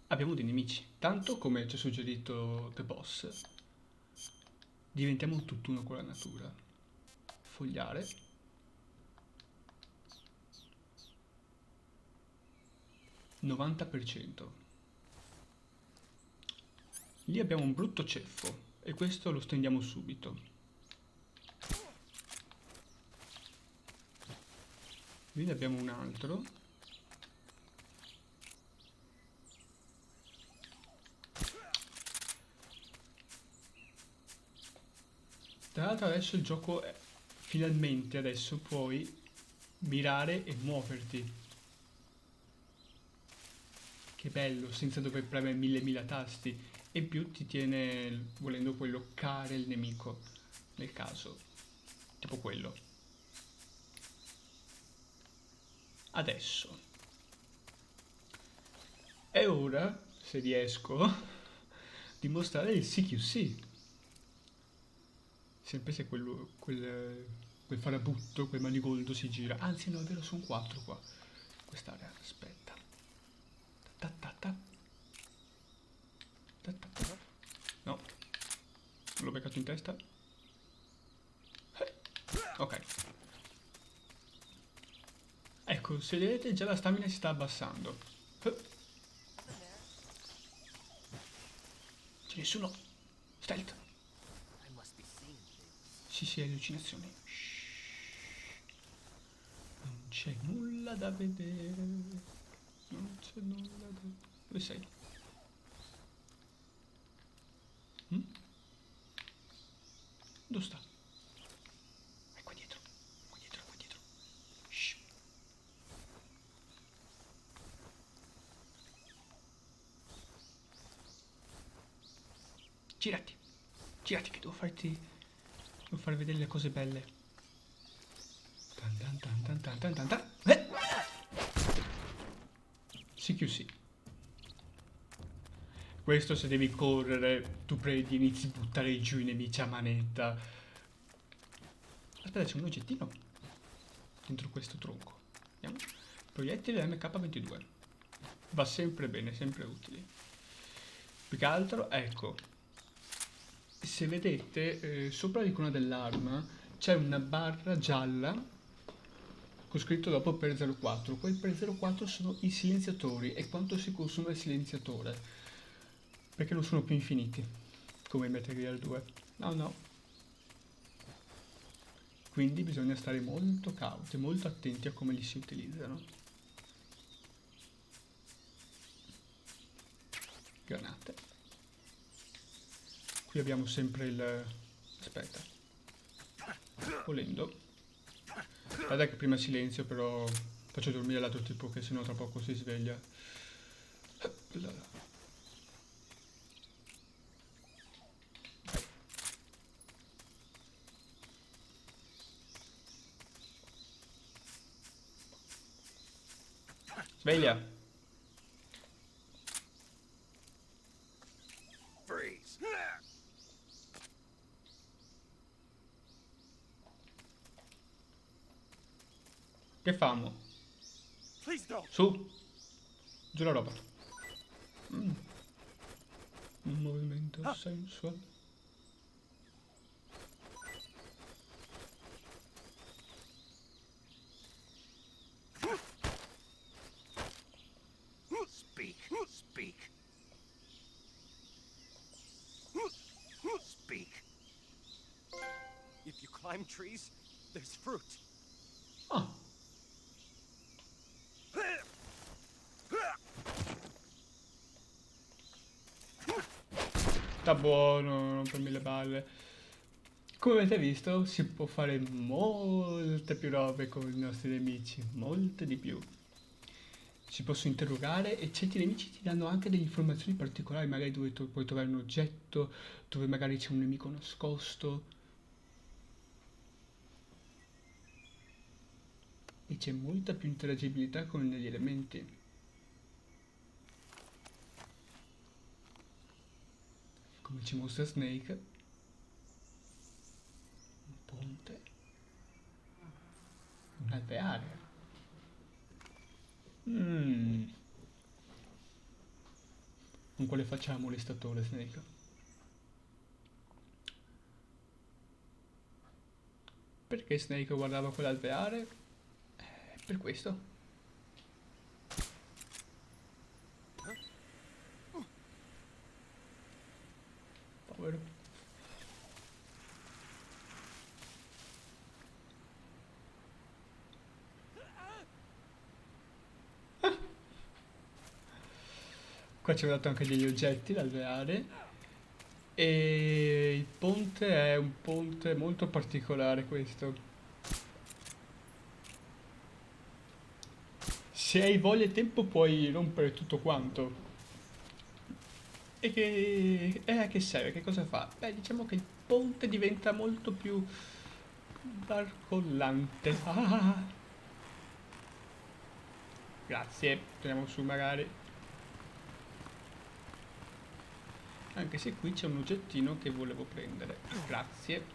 abbiamo dei nemici, tanto come ci ha suggerito The Boss, diventiamo un tutt'uno con la natura. Fogliare. %90%. Lì abbiamo un brutto ceffo e questo lo stendiamo subito. Lì ne abbiamo un altro. Tra l'altro adesso il gioco finalmente adesso puoi mirare e muoverti. Che bello, senza dover premere mille tasti. E in più ti tiene, volendo puoi loccare il nemico, nel caso. Tipo quello. Adesso. È ora, se riesco, di mostrare il CQC. Sempre se quel farabutto, quel manigoldo si gira. Anzi no, è vero, sono 4 qua. Quest'area, aspetta. Ta ta ta. Ta ta ta. No, l'ho beccato in testa. Ok. Ecco, se vedete già la stamina si sta abbassando. C'è nessuno. Stealth. Sì, allucinazioni. Non c'è nulla da vedere. Non c'è nulla da vedere. Dove sei? Dove sta? È qua dietro. Qua dietro, qua dietro. Shh. Girati. Girati che devo farti... Devo far vedere le cose belle. Tan tan tan tan tan tan tan tan. CQC. Questo se devi correre, tu prendi, inizi a buttare giù i nemici a manetta. Aspetta, c'è un oggettino dentro questo tronco. Vediamo. Proiettile MK22. Va sempre bene, sempre utili. Più che altro, ecco. Se vedete, sopra l'icona dell'arma c'è una barra gialla con scritto dopo per 04. Quel per 04 sono i silenziatori e quanto si consuma il silenziatore. Perché non sono più infiniti, come in Metal Gear 2. No. Quindi bisogna stare molto cauti, molto attenti a come li si utilizzano. Granate. Qui abbiamo sempre il... Aspetta. Volendo. Guarda che prima silenzio, però faccio dormire l'altro tipo che sennò tra poco si sveglia. Sveglia. Freeze. Che famo? Su. Giù la roba. Un movimento sensuale. Speak. Speak. Speak. If you climb trees, there's fruit. Ah. Sta buono, non rompermi le balle. Come avete visto, si può fare molte più robe con i nostri nemici, molte di più. Si possono interrogare e certi nemici ti danno anche delle informazioni particolari, magari dove puoi trovare un oggetto, dove magari c'è un nemico nascosto. E c'è molta più interagibilità con gli elementi. Come ci mostra Snake. Un ponte. Un alveare. Con quale facciamo l'estatore, Snake? Perché Snake guardava quell'alveare? Per questo. Povero. Qua ci ho dato anche degli oggetti da alveare. E il ponte è un ponte molto particolare questo. Se hai voglia e tempo puoi rompere tutto quanto. E a che serve? Che cosa fa? Beh, diciamo che il ponte diventa molto più barcollante. Ah, grazie, torniamo su magari. Anche se qui c'è un oggettino che volevo prendere. Grazie.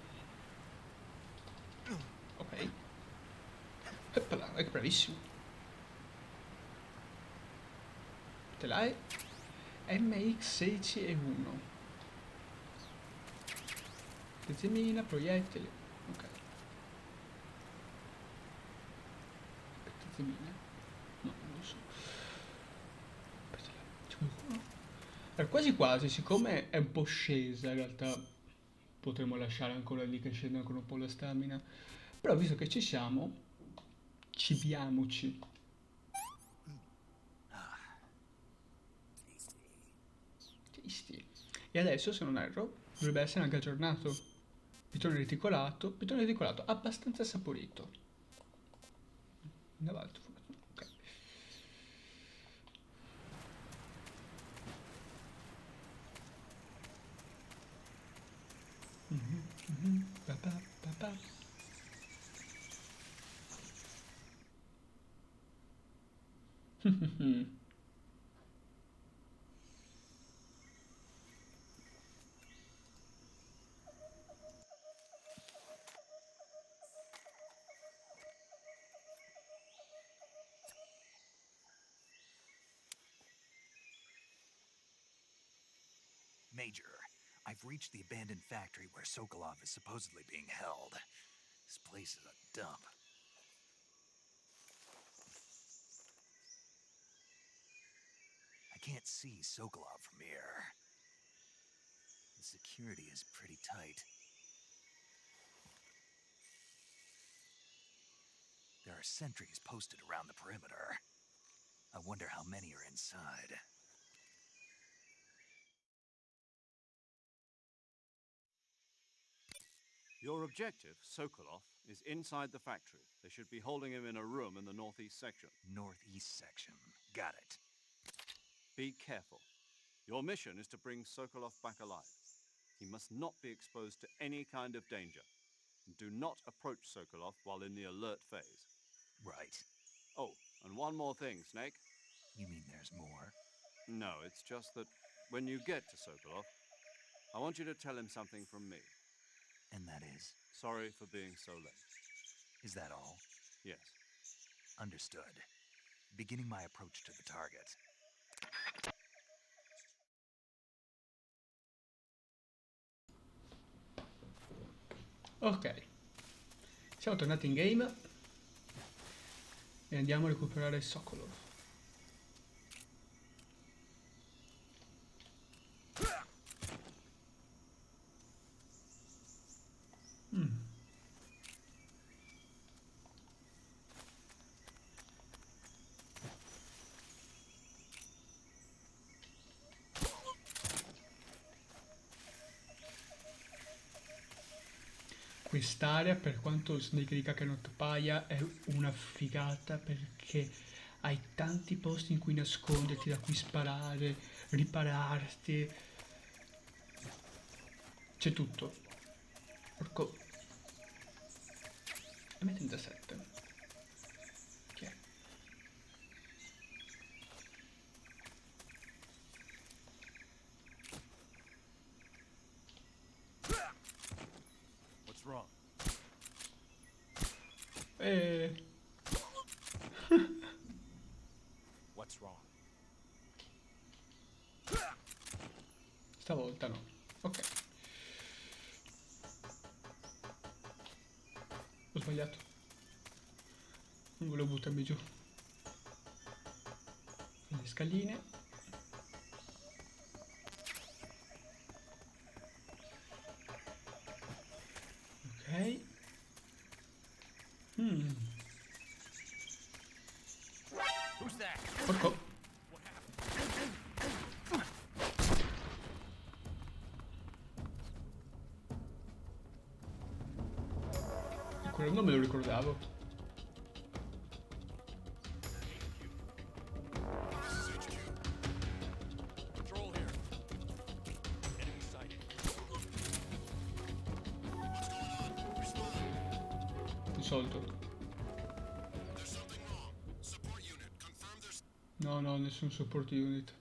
Ok. Eppala, è bravissimo. Te l'hai? MX16E1. Semina, proiettili. Ok. Semina? No, non lo so. Aspetta, c'è qualcuno? Quasi quasi, siccome è un po' scesa in realtà, potremmo lasciare ancora lì che scenda ancora un po' la stamina. Però visto che ci siamo, cibiamoci. Tasty. E adesso, se non erro, dovrebbe essere anche aggiornato. Pitone reticolato abbastanza saporito. In avanti, ok. Pa, pa, pa, pa. Major, I've reached the abandoned factory where Sokolov is supposedly being held. This place is a dump. I can't see Sokolov from here. The security is pretty tight. There are sentries posted around the perimeter. I wonder how many are inside. Your objective, Sokolov, is inside the factory. They should be holding him in a room in the northeast section. Northeast section. Got it. Be careful. Your mission is to bring Sokolov back alive. He must not be exposed to any kind of danger. Do not approach Sokolov while in the alert phase. Right. Oh, and one more thing, Snake. You mean there's more? No, it's just that when you get to Sokolov, I want you to tell him something from me. And that is? Sorry for being so late. Is that all? Yes. Understood. Beginning my approach to the target. Ok, siamo tornati in game e andiamo a recuperare Sokolov. Quest'area, per quanto Snake dica che non paia, è una figata perché hai tanti posti in cui nasconderti, da cui sparare, ripararti. C'è tutto. Porco. M37. Chi è? What's wrong? What's wrong? Stavolta no. Ok. Ho sbagliato. Non volevo buttarmi giù. Le scaline. Ok. Who's that? Porco. Però non me lo ricordavo. Risolto. No, no, nessun support unit.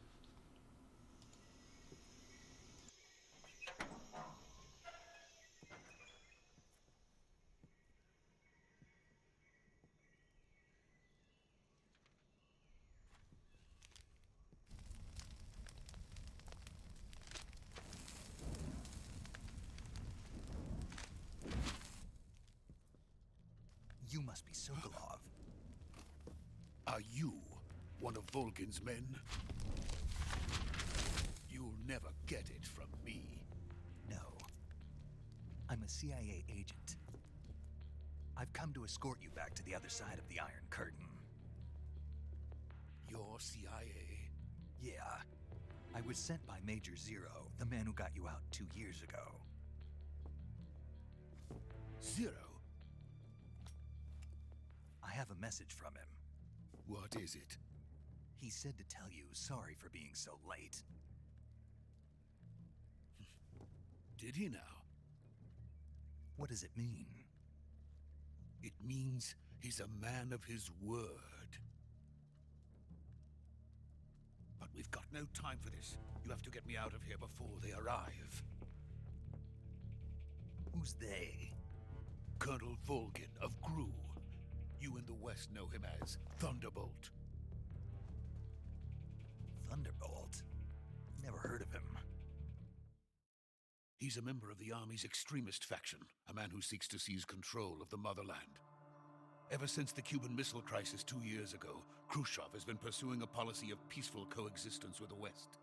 You must be Sokolov. Are you one of Volgin's men? You'll never get it from me. No. I'm a CIA agent. I've come to escort you back to the other side of the Iron Curtain. You're CIA? Yeah. I was sent by Major Zero, the man who got you out 2 years ago. Zero? I have a message from him. What is it? He said to tell you sorry for being so late. Did he now? What does it mean? It means he's a man of his word. But we've got no time for this. You have to get me out of here before they arrive. Who's they? Colonel Volgin of Gru. You in the West know him as Thunderbolt. Thunderbolt? Never heard of him. He's a member of the Army's extremist faction, a man who seeks to seize control of the motherland. Ever since the Cuban Missile Crisis 2 years ago, Khrushchev has been pursuing a policy of peaceful coexistence with the West.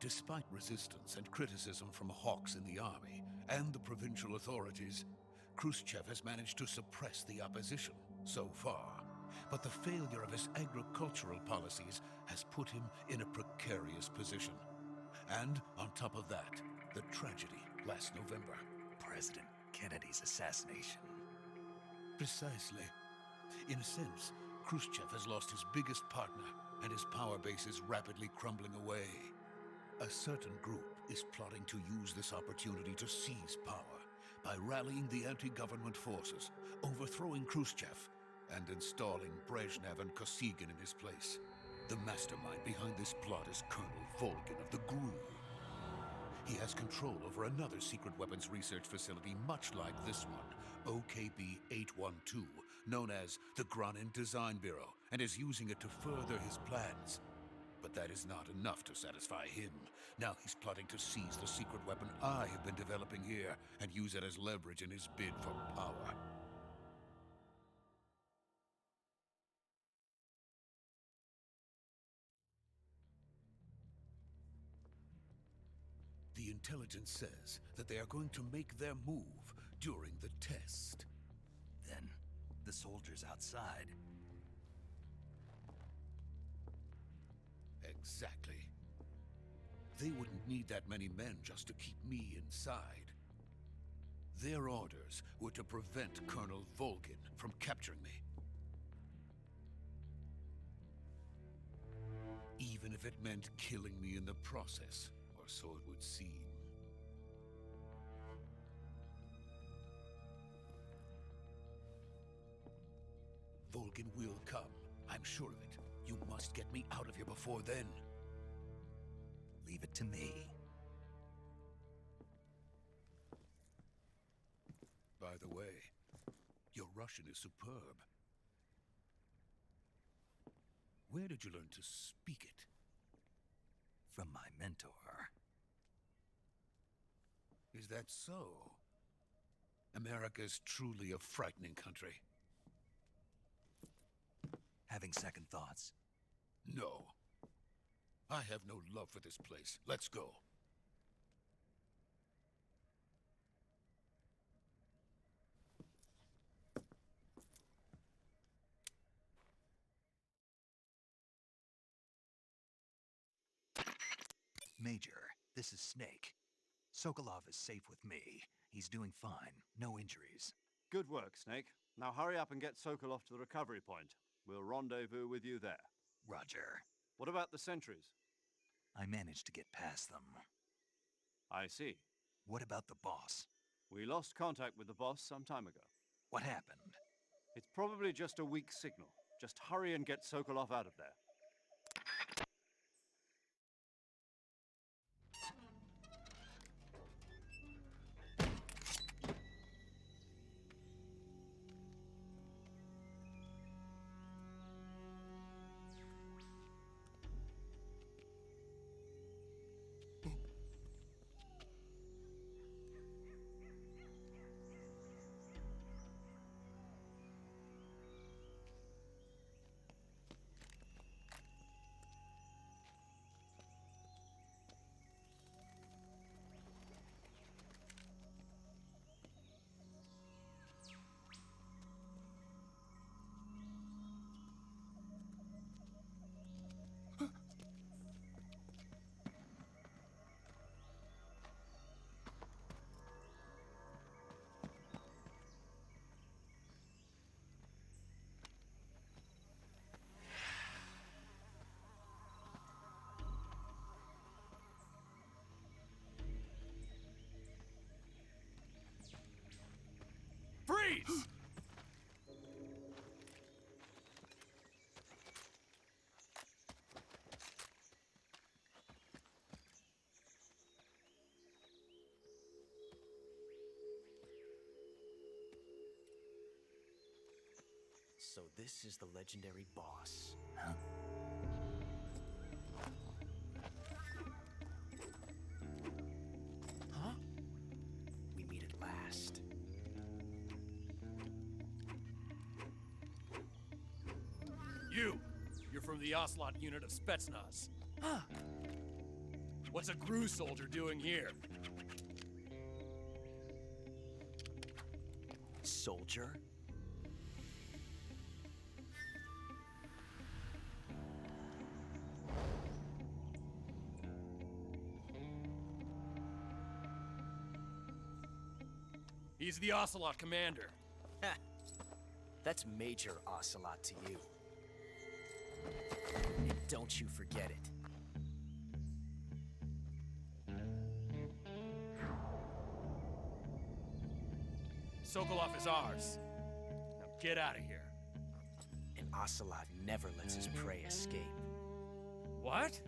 Despite resistance and criticism from hawks in the army and the provincial authorities, Khrushchev has managed to suppress the opposition so far. But the failure of his agricultural policies has put him in a precarious position. And on top of that, the tragedy last November. President Kennedy's assassination. Precisely. In a sense, Khrushchev has lost his biggest partner, and his power base is rapidly crumbling away. A certain group is plotting to use this opportunity to seize power by rallying the anti-government forces, overthrowing Khrushchev, and installing Brezhnev and Kosygin in his place. The mastermind behind this plot is Colonel Volgin of the GRU. He has control over another secret weapons research facility much like this one, OKB-812, known as the Granin Design Bureau, and is using it to further his plans. But that is not enough to satisfy him. Now he's plotting to seize the secret weapon I have been developing here and use it as leverage in his bid for power. The intelligence says that they are going to make their move during the test. Then, the soldiers outside. Exactly. They wouldn't need that many men just to keep me inside. Their orders were to prevent Colonel Volgin from capturing me. Even if it meant killing me in the process, or so it would seem. Volgin will come, I'm sure of it. You must get me out of here before then. Leave it to me. By the way, your Russian is superb. Where did you learn to speak it? From my mentor. Is that so? America is truly a frightening country. Having second thoughts? No. I have no love for this place. Let's go. Major, this is Snake. Sokolov is safe with me. He's doing fine. No injuries. Good work, Snake. Now hurry up and get Sokolov to the recovery point. We'll rendezvous with you there. Roger. What about the sentries? I managed to get past them. I see. What about the boss? We lost contact with the boss some time ago. What happened? It's probably just a weak signal. Just hurry and get Sokolov out of there. Freeze! So this is the legendary boss. Huh? Huh? We meet at last. You're from the Ocelot unit of Spetsnaz. Huh? What's a GRU soldier doing here? Soldier? He's the Ocelot commander. Ha! That's Major Ocelot to you. And don't you forget it. Sokolov is ours. Now get out of here. And Ocelot never lets his prey escape. What?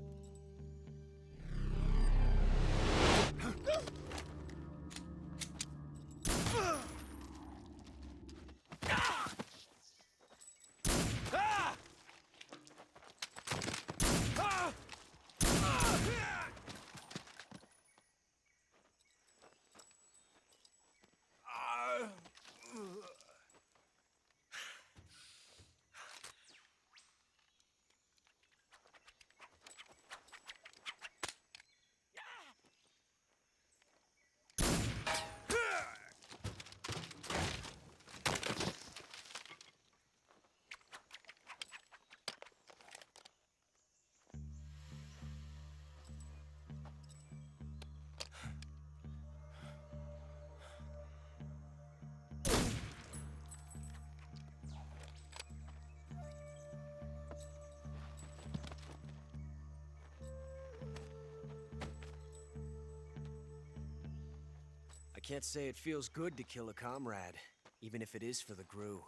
I can't say it feels good to kill a comrade, even if it is for the GRU.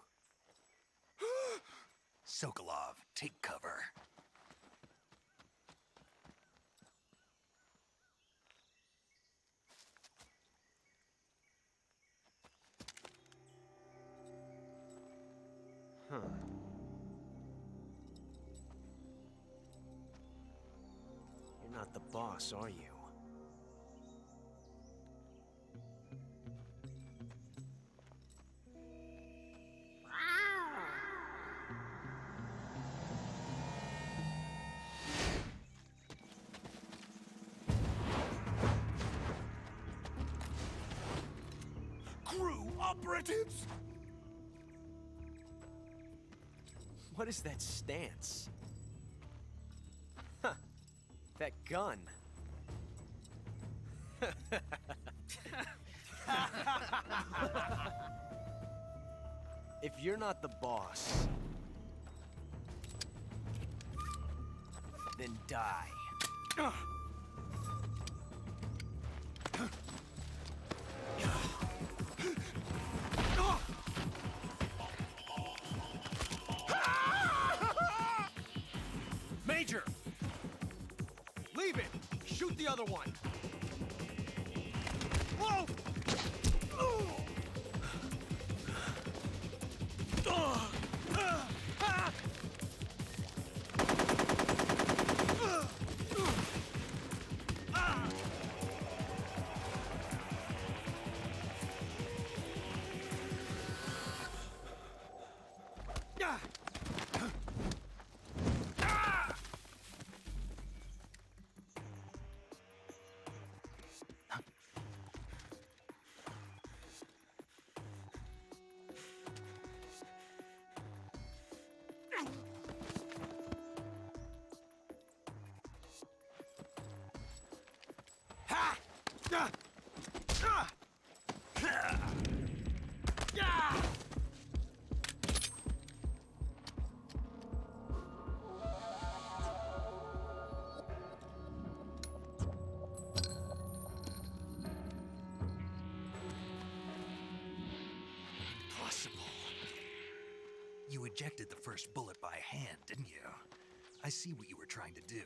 Sokolov, take cover. Huh. You're not the boss, are you? GRU operatives? What is that stance? Huh. That gun. If you're not the boss, then die. Major! Leave it! Shoot the other one! Whoa! You ejected the first bullet by hand, didn't you? I see what you were trying to do,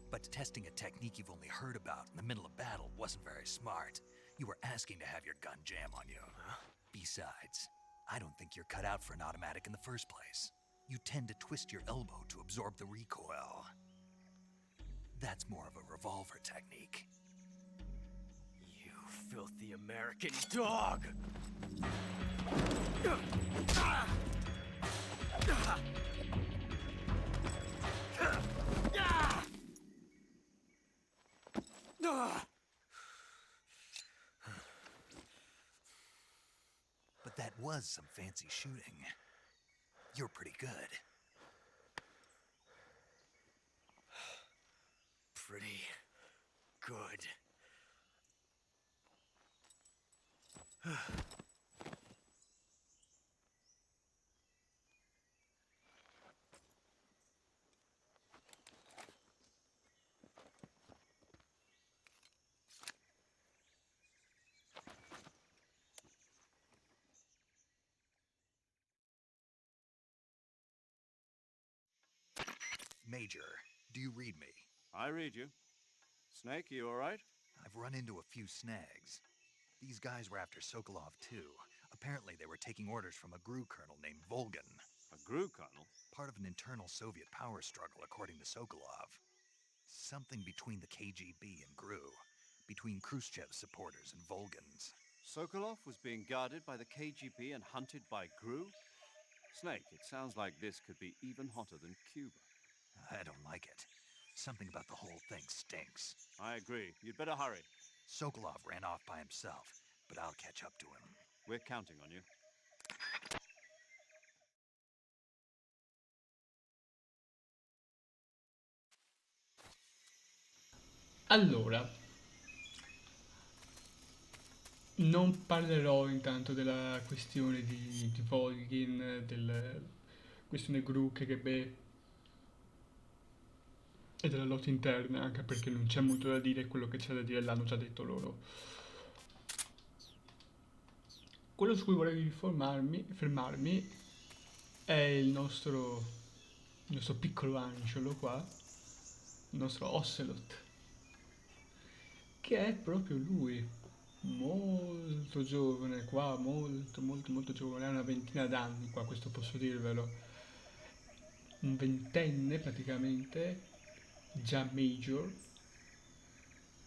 but testing a technique you've only heard about in the middle of battle wasn't very smart. You were asking to have your gun jam on you. Huh? Besides, I don't think you're cut out for an automatic in the first place. You tend to twist your elbow to absorb the recoil. That's more of a revolver technique. You filthy American dog! But that was some fancy shooting. You're pretty good. Pretty good. Major, do you read me? I read you. Snake, you all right? I've run into a few snags. These guys were after Sokolov too. Apparently they were taking orders from a GRU colonel named Volgan. A GRU colonel? Part of an internal Soviet power struggle, according to Sokolov. Something between the KGB and GRU. Between Khrushchev's supporters and Volgan's. Sokolov was being guarded by the KGB and hunted by GRU? Snake, it sounds like this could be even hotter than Cuba. I don't like it. Something about the whole thing stinks. I agree. You'd better hurry. Sokolov ran off by himself, but I'll catch up to him. We're counting on you. Allora, non parlerò intanto della questione di Volgin, della questione GRU, KGB e della lotta interna, anche perché non c'è molto da dire, quello che c'è da dire l'hanno già detto loro. Quello su cui vorrei fermarmi è il nostro piccolo angelo qua, il nostro Ocelot, che è proprio lui, molto giovane qua, molto giovane, ha una ventina d'anni qua, questo posso dirvelo, un ventenne praticamente, già major,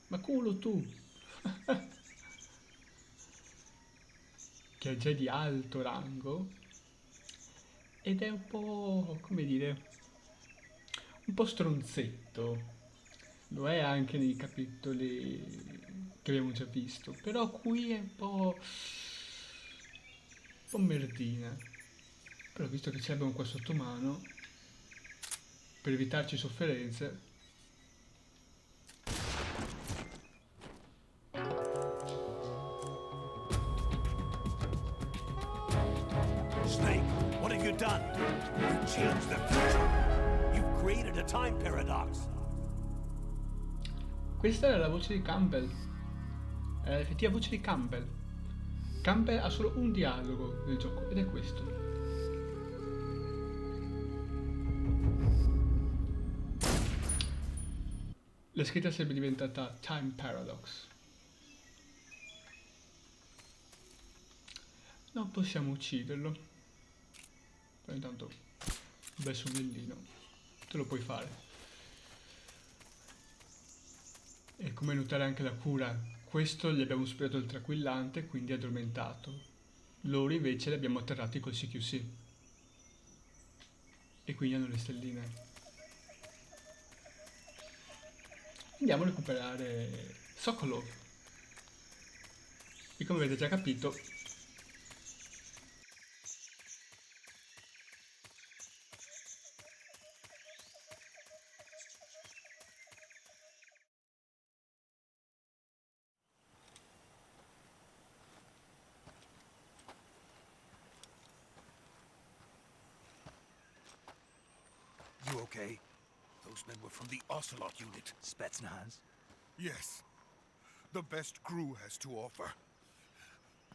ma culo tu, che è già di alto rango, ed è un po', come dire, un po' stronzetto, lo è anche nei capitoli che abbiamo già visto, però qui è un po' merdina. Però visto che ce l'abbiamo qua sotto mano, per evitarci sofferenze, Snake, time paradox. Questa era la voce di Campbell. Era l'effettiva voce di Campbell. Campbell ha solo un dialogo nel gioco ed è questo. La scritta sarebbe diventata Time Paradox. Non possiamo ucciderlo. Però intanto un bel sonnellino. Te lo puoi fare. E come notare anche la cura, questo gli abbiamo sparato il tranquillante, quindi è addormentato. Loro invece li abbiamo atterrati col CQC. E quindi hanno le stelline. Andiamo a recuperare Sokolov. E come avete già capito, You okay? Those men were from the Ocelot unit. Spetsnaz? Yes. The best crew has to offer.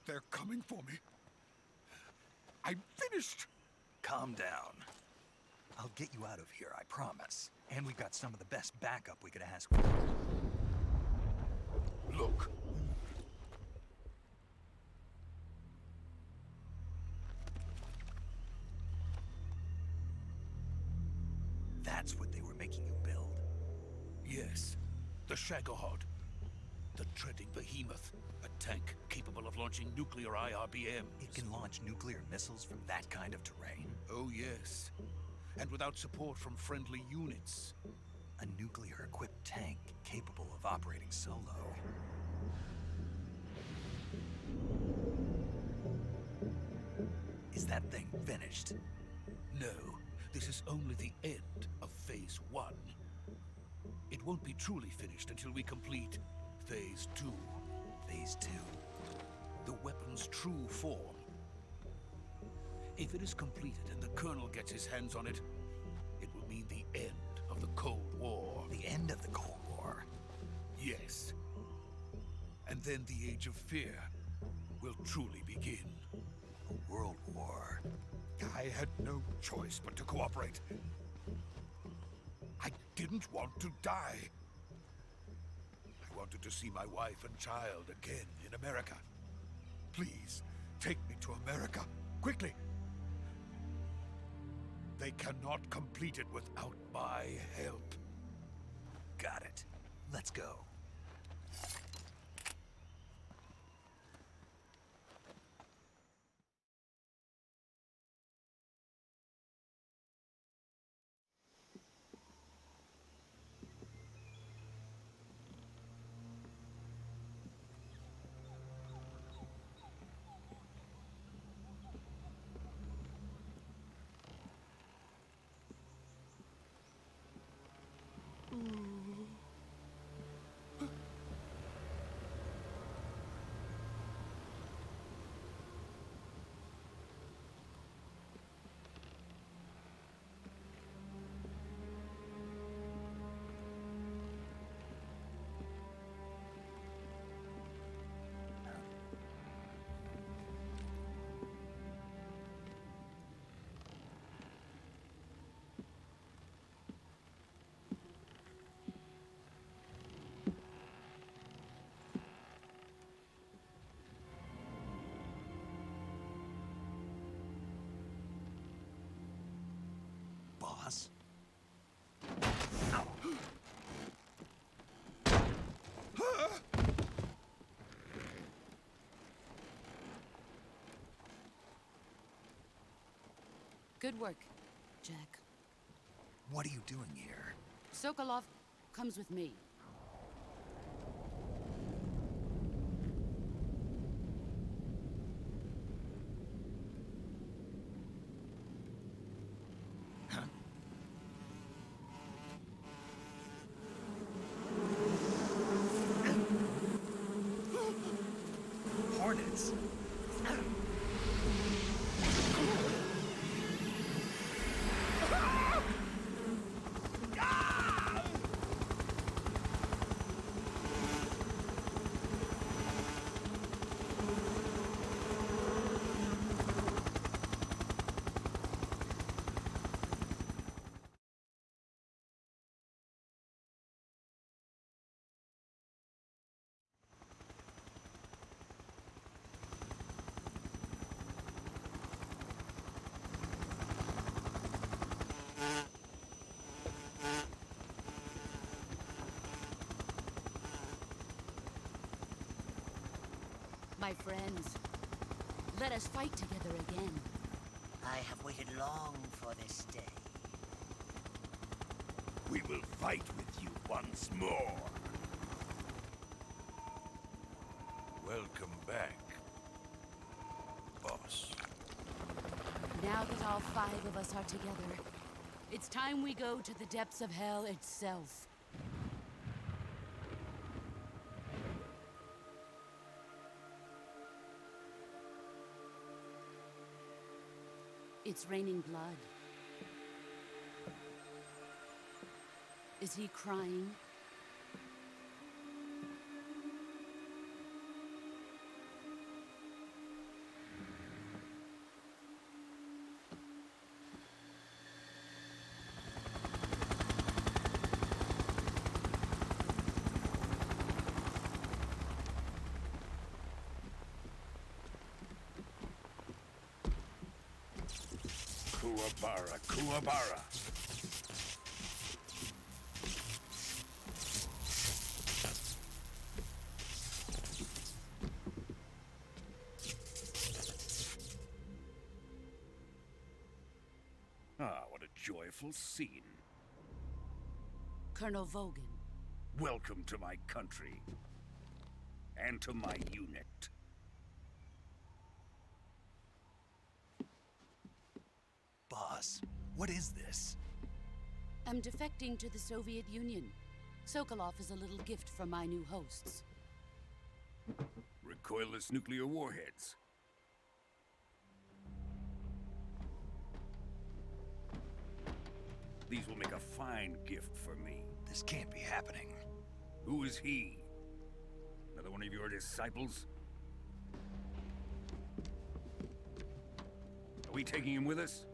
They're coming for me. I'm finished! Calm down. I'll get you out of here, I promise. And we've got some of the best backup we could ask for. Look. That's what they were making you build? Yes. The Shagohod. The treading behemoth. A tank capable of launching nuclear IRBMs. It can launch nuclear missiles from that kind of terrain? Oh, yes. And without support from friendly units. A nuclear-equipped tank capable of operating solo. Is that thing finished? No, this is only the end of Phase 1. It won't be truly finished until we complete Phase 2. Phase 2? The weapon's true form. If it is completed and the Colonel gets his hands on it, it will mean the end of the Cold War. The end of the Cold War? Yes. And then the Age of Fear will truly begin. A world war? I had no choice but to cooperate. I didn't want to die. I wanted to see my wife and child again in America. Please, take me to America, quickly. They cannot complete it without my help. Got it. Let's go. Boss? Good work, Jack. What are you doing here? Sokolov comes with me. Hornets? My friends, let us fight together again. I have waited long for this day. We will fight with you once more. Welcome back, boss. Now that all 5 of us are together, it's time we go to the depths of hell itself. It's raining blood. Is he crying? Kuwabara, Kuwabara. Ah, what a joyful scene. Colonel Vogan. Welcome to my country. And to my unit. Boss, what is this? I'm defecting to the Soviet Union. Sokolov is a little gift from my new hosts. Recoilless nuclear warheads. These will make a fine gift for me. This can't be happening. Who is he? Another one of your disciples? Are we taking him with us?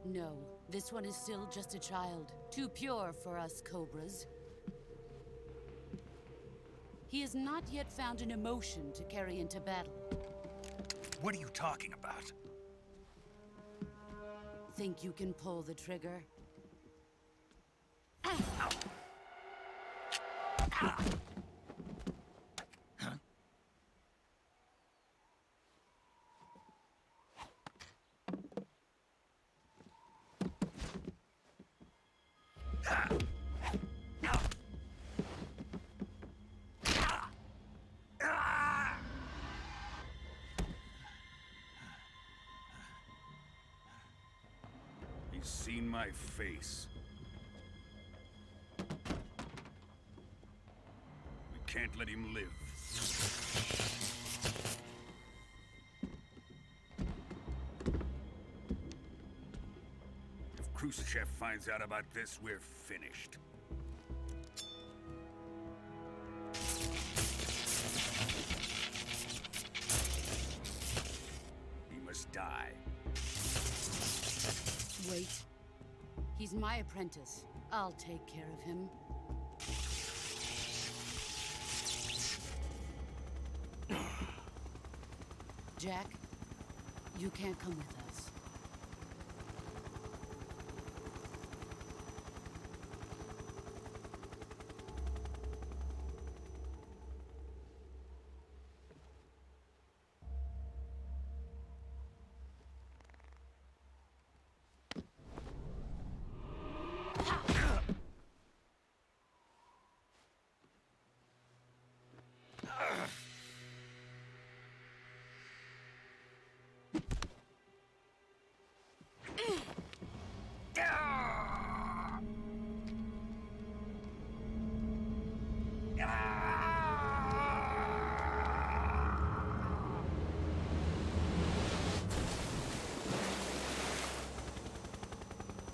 No, this one is still just a child. Too pure for us Cobras. He has not yet found an emotion to carry into battle. What are you talking about? Think you can pull the trigger? He's seen my face. We can't let him live. If Khrushchev finds out about this, we're finished. He must die. Wait. He's my apprentice. I'll take care of him. Jack, you can't come with us.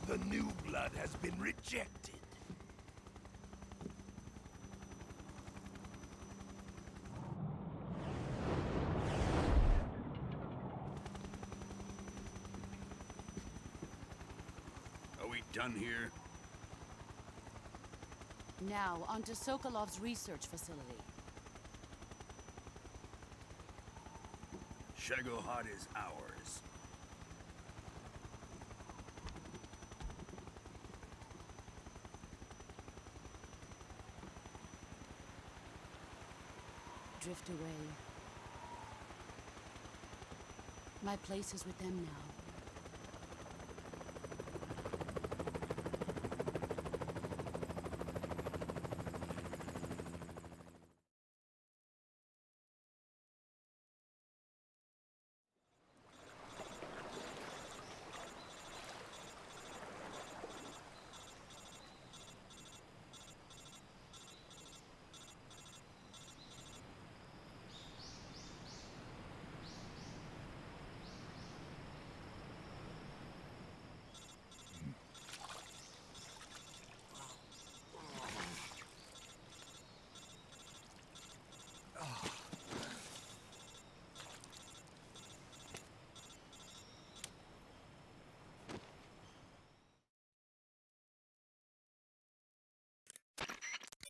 The new blood has been rejected. Are we done here? Now, onto Sokolov's research facility. Shagohod is ours. Drift away. My place is with them now.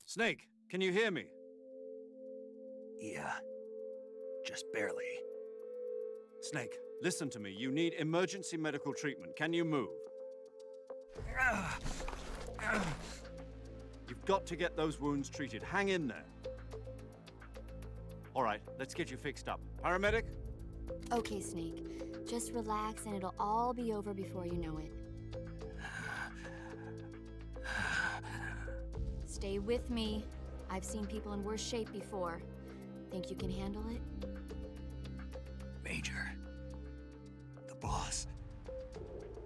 Snake, can you hear me? Yeah, just barely. Snake, listen to me. You need emergency medical treatment. Can you move? You've got to get those wounds treated. Hang in there. All right, let's get you fixed up. Paramedic? Okay, Snake. Just relax and it'll all be over before you know it. Stay with me. I've seen people in worse shape before. Think you can handle it? Major, the boss,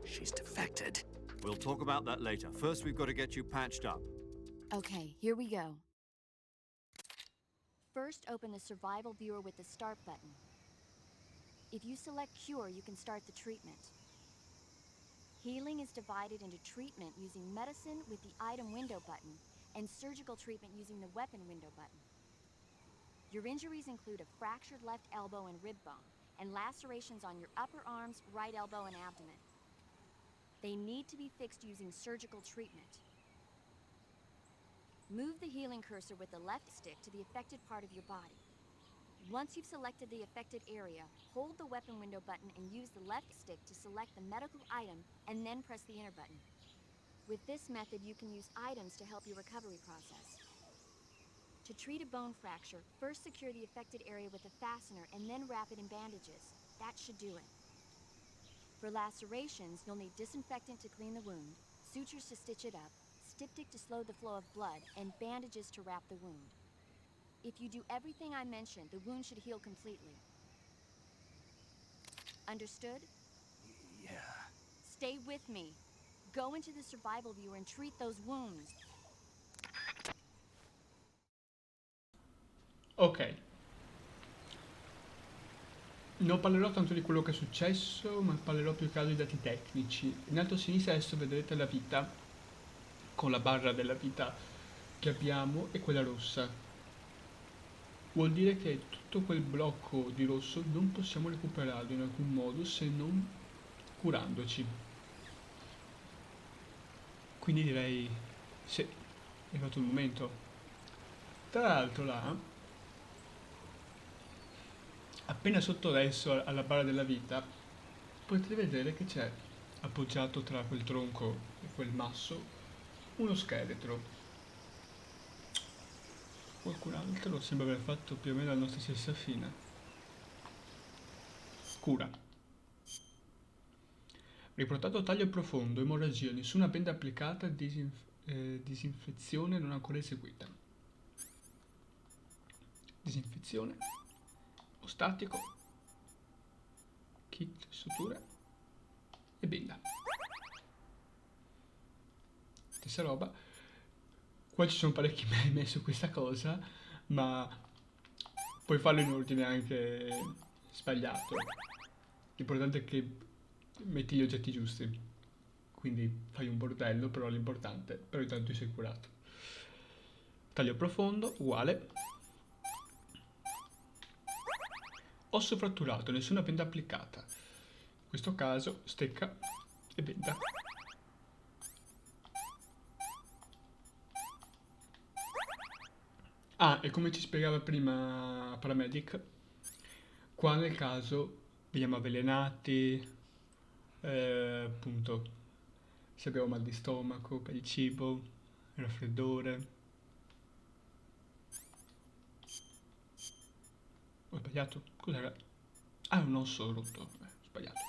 she's defected. We'll talk about that later. First, we've got to get you patched up. Okay, here we go. First, open the survival viewer with the start button. If you select cure, you can start the treatment. Healing is divided into treatment using medicine with the item window button and surgical treatment using the weapon window button. Your injuries include a fractured left elbow and rib bone, and lacerations on your upper arms, right elbow, and abdomen. They need to be fixed using surgical treatment. Move the healing cursor with the left stick to the affected part of your body. Once you've selected the affected area, hold the weapon window button and use the left stick to select the medical item, and then press the enter button. With this method, you can use items to help your recovery process. To treat a bone fracture, first secure the affected area with a fastener and then wrap it in bandages. That should do it. For lacerations, you'll need disinfectant to clean the wound, sutures to stitch it up, styptic to slow the flow of blood, and bandages to wrap the wound. If you do everything I mentioned, the wound should heal completely. Understood? Yeah. Stay with me. Go into the survival viewer and treat those wounds. Ok. Non parlerò tanto di quello che è successo, ma parlerò più che altro di dati tecnici. In alto a sinistra adesso vedrete la vita, con la barra della vita che abbiamo e quella rossa. Vuol dire che tutto quel blocco di rosso non possiamo recuperarlo in alcun modo se non curandoci. Quindi direi sì, è arrivato il momento. Tra l'altro là, appena sotto adesso alla barra della vita, potete vedere che c'è appoggiato tra quel tronco e quel masso uno scheletro. Qualcun altro sembra aver fatto più o meno la nostra stessa fine. Cura. Riportato taglio profondo, emorragia, nessuna benda applicata, disinfezione non ancora eseguita. Disinfezione. Ostatico. Kit, suture e benda. Stessa roba. Qua ci sono parecchi meme su questa cosa, ma puoi farlo in ordine anche sbagliato. L'importante è che metti gli oggetti giusti. Quindi fai un bordello, però l'importante, però intanto sei curato. Taglio profondo, uguale. Osso fratturato, nessuna benda applicata. In questo caso, stecca e benda. Ah, e come ci spiegava prima Paramedic, qua nel caso veniamo avvelenati, appunto, se abbiamo mal di stomaco per il cibo, il raffreddore. Ho sbagliato? Cos'era? Ah, è un osso rotto. Sbagliato.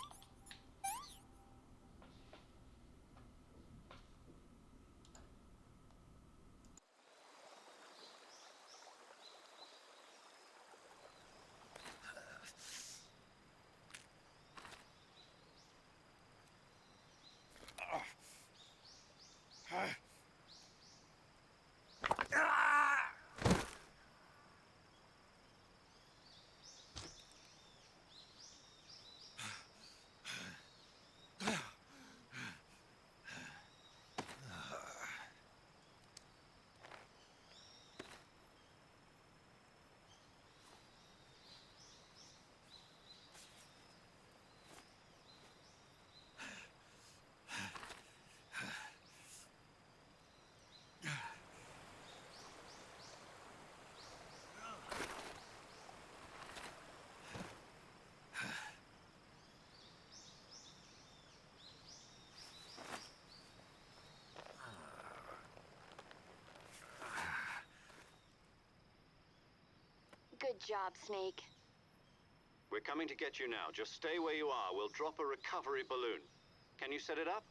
Good job, Snake. We're coming to get you now. Just stay where you are. We'll drop a recovery balloon. Can you set it up?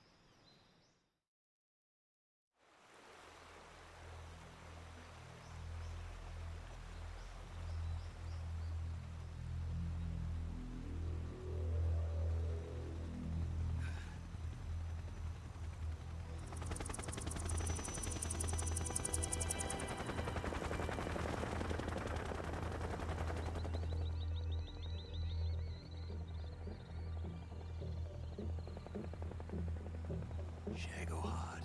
Shagohod.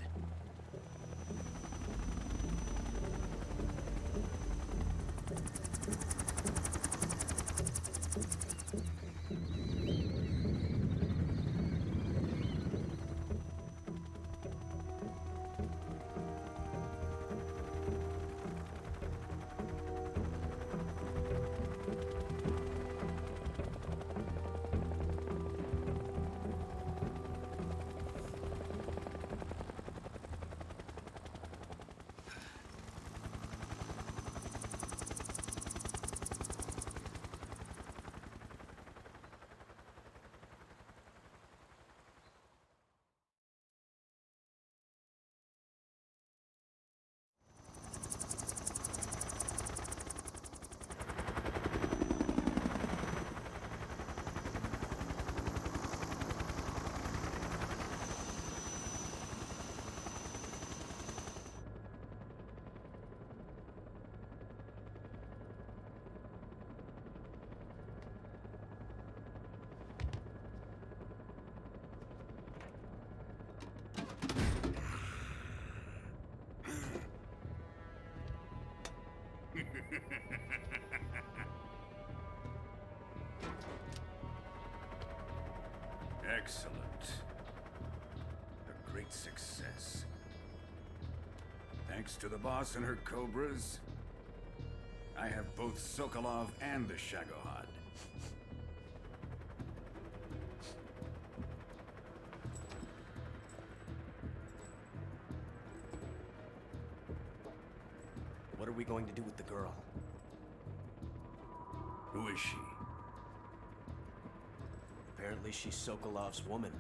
Excellent. A great success. Thanks to the boss and her cobras, I have both Sokolov and the Shagohod. What are we going to do with the girl? Who is she? Apparently she's Sokolov's woman.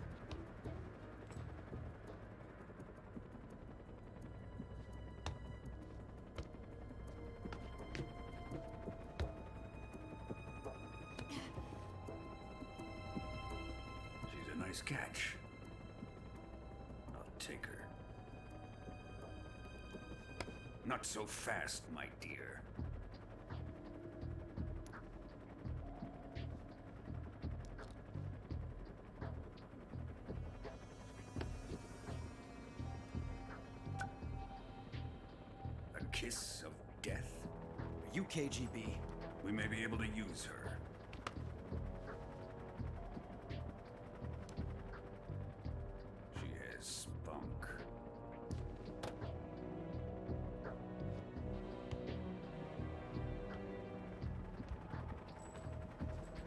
She's a nice catch. I'll take her. Not so fast, my dear. A kiss of death? Are you KGB? We may be able to use her. She has spunk.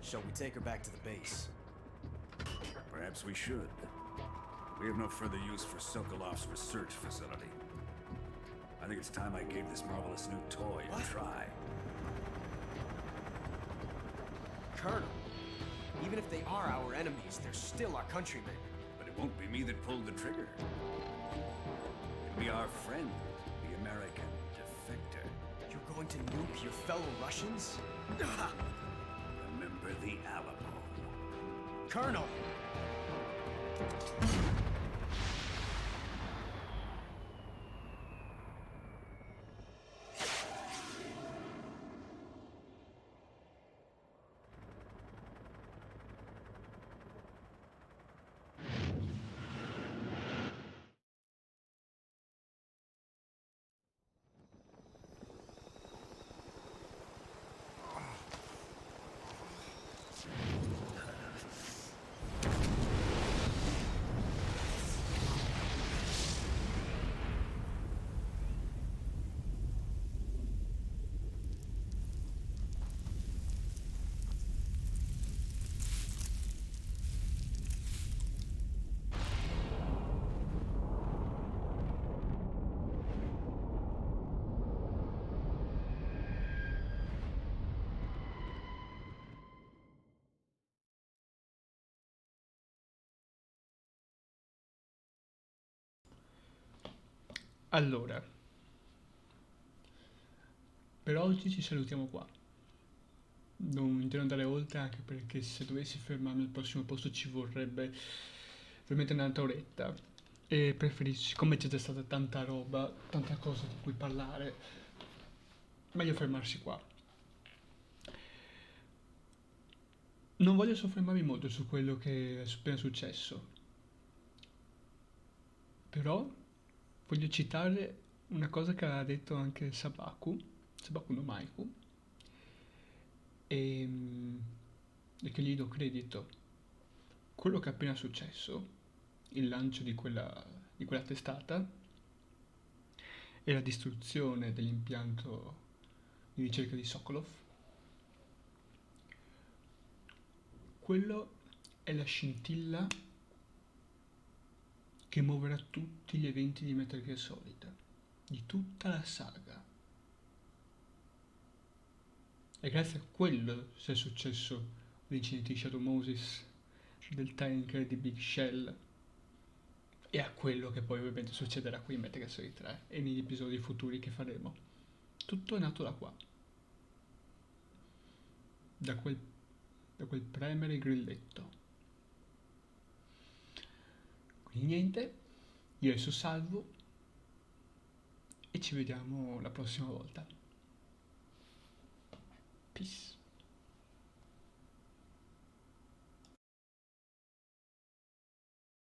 Shall we take her back to the base? Perhaps we should. We have no further use for Sokolov's research facility. I think it's time I gave this marvelous new toy a try. Colonel, Even if they are our enemies, they're still our countrymen. But it won't be me that pulled the trigger. It'll be our friend, the American defector. You're going to nuke your fellow Russians? Remember the Alamo. Colonel! Allora, per oggi ci salutiamo qua. Non intendo andare oltre anche perché se dovessi fermarmi al prossimo posto ci vorrebbe veramente un'altra oretta. E preferisco, siccome c'è già stata tanta roba, tanta cosa di cui parlare, meglio fermarsi qua. Non voglio soffermarmi molto su quello che è appena successo, però voglio citare una cosa che aveva detto anche Sabaku no Maiku, e, e che gli do credito. Quello che è appena successo, il lancio di quella testata e la distruzione dell'impianto di ricerca di Sokolov, quello è la scintilla che muoverà tutti gli eventi di Metal Gear Solid, di tutta la saga. E grazie a quello se è successo l'incidente di Shadow Moses, del tanker di Big Shell, e a quello che poi ovviamente succederà qui in Metal Gear Solid 3 e negli episodi futuri che faremo. Tutto è nato da qua, da quel premere il grilletto. Quindi niente, io adesso salvo e ci vediamo la prossima volta. Peace.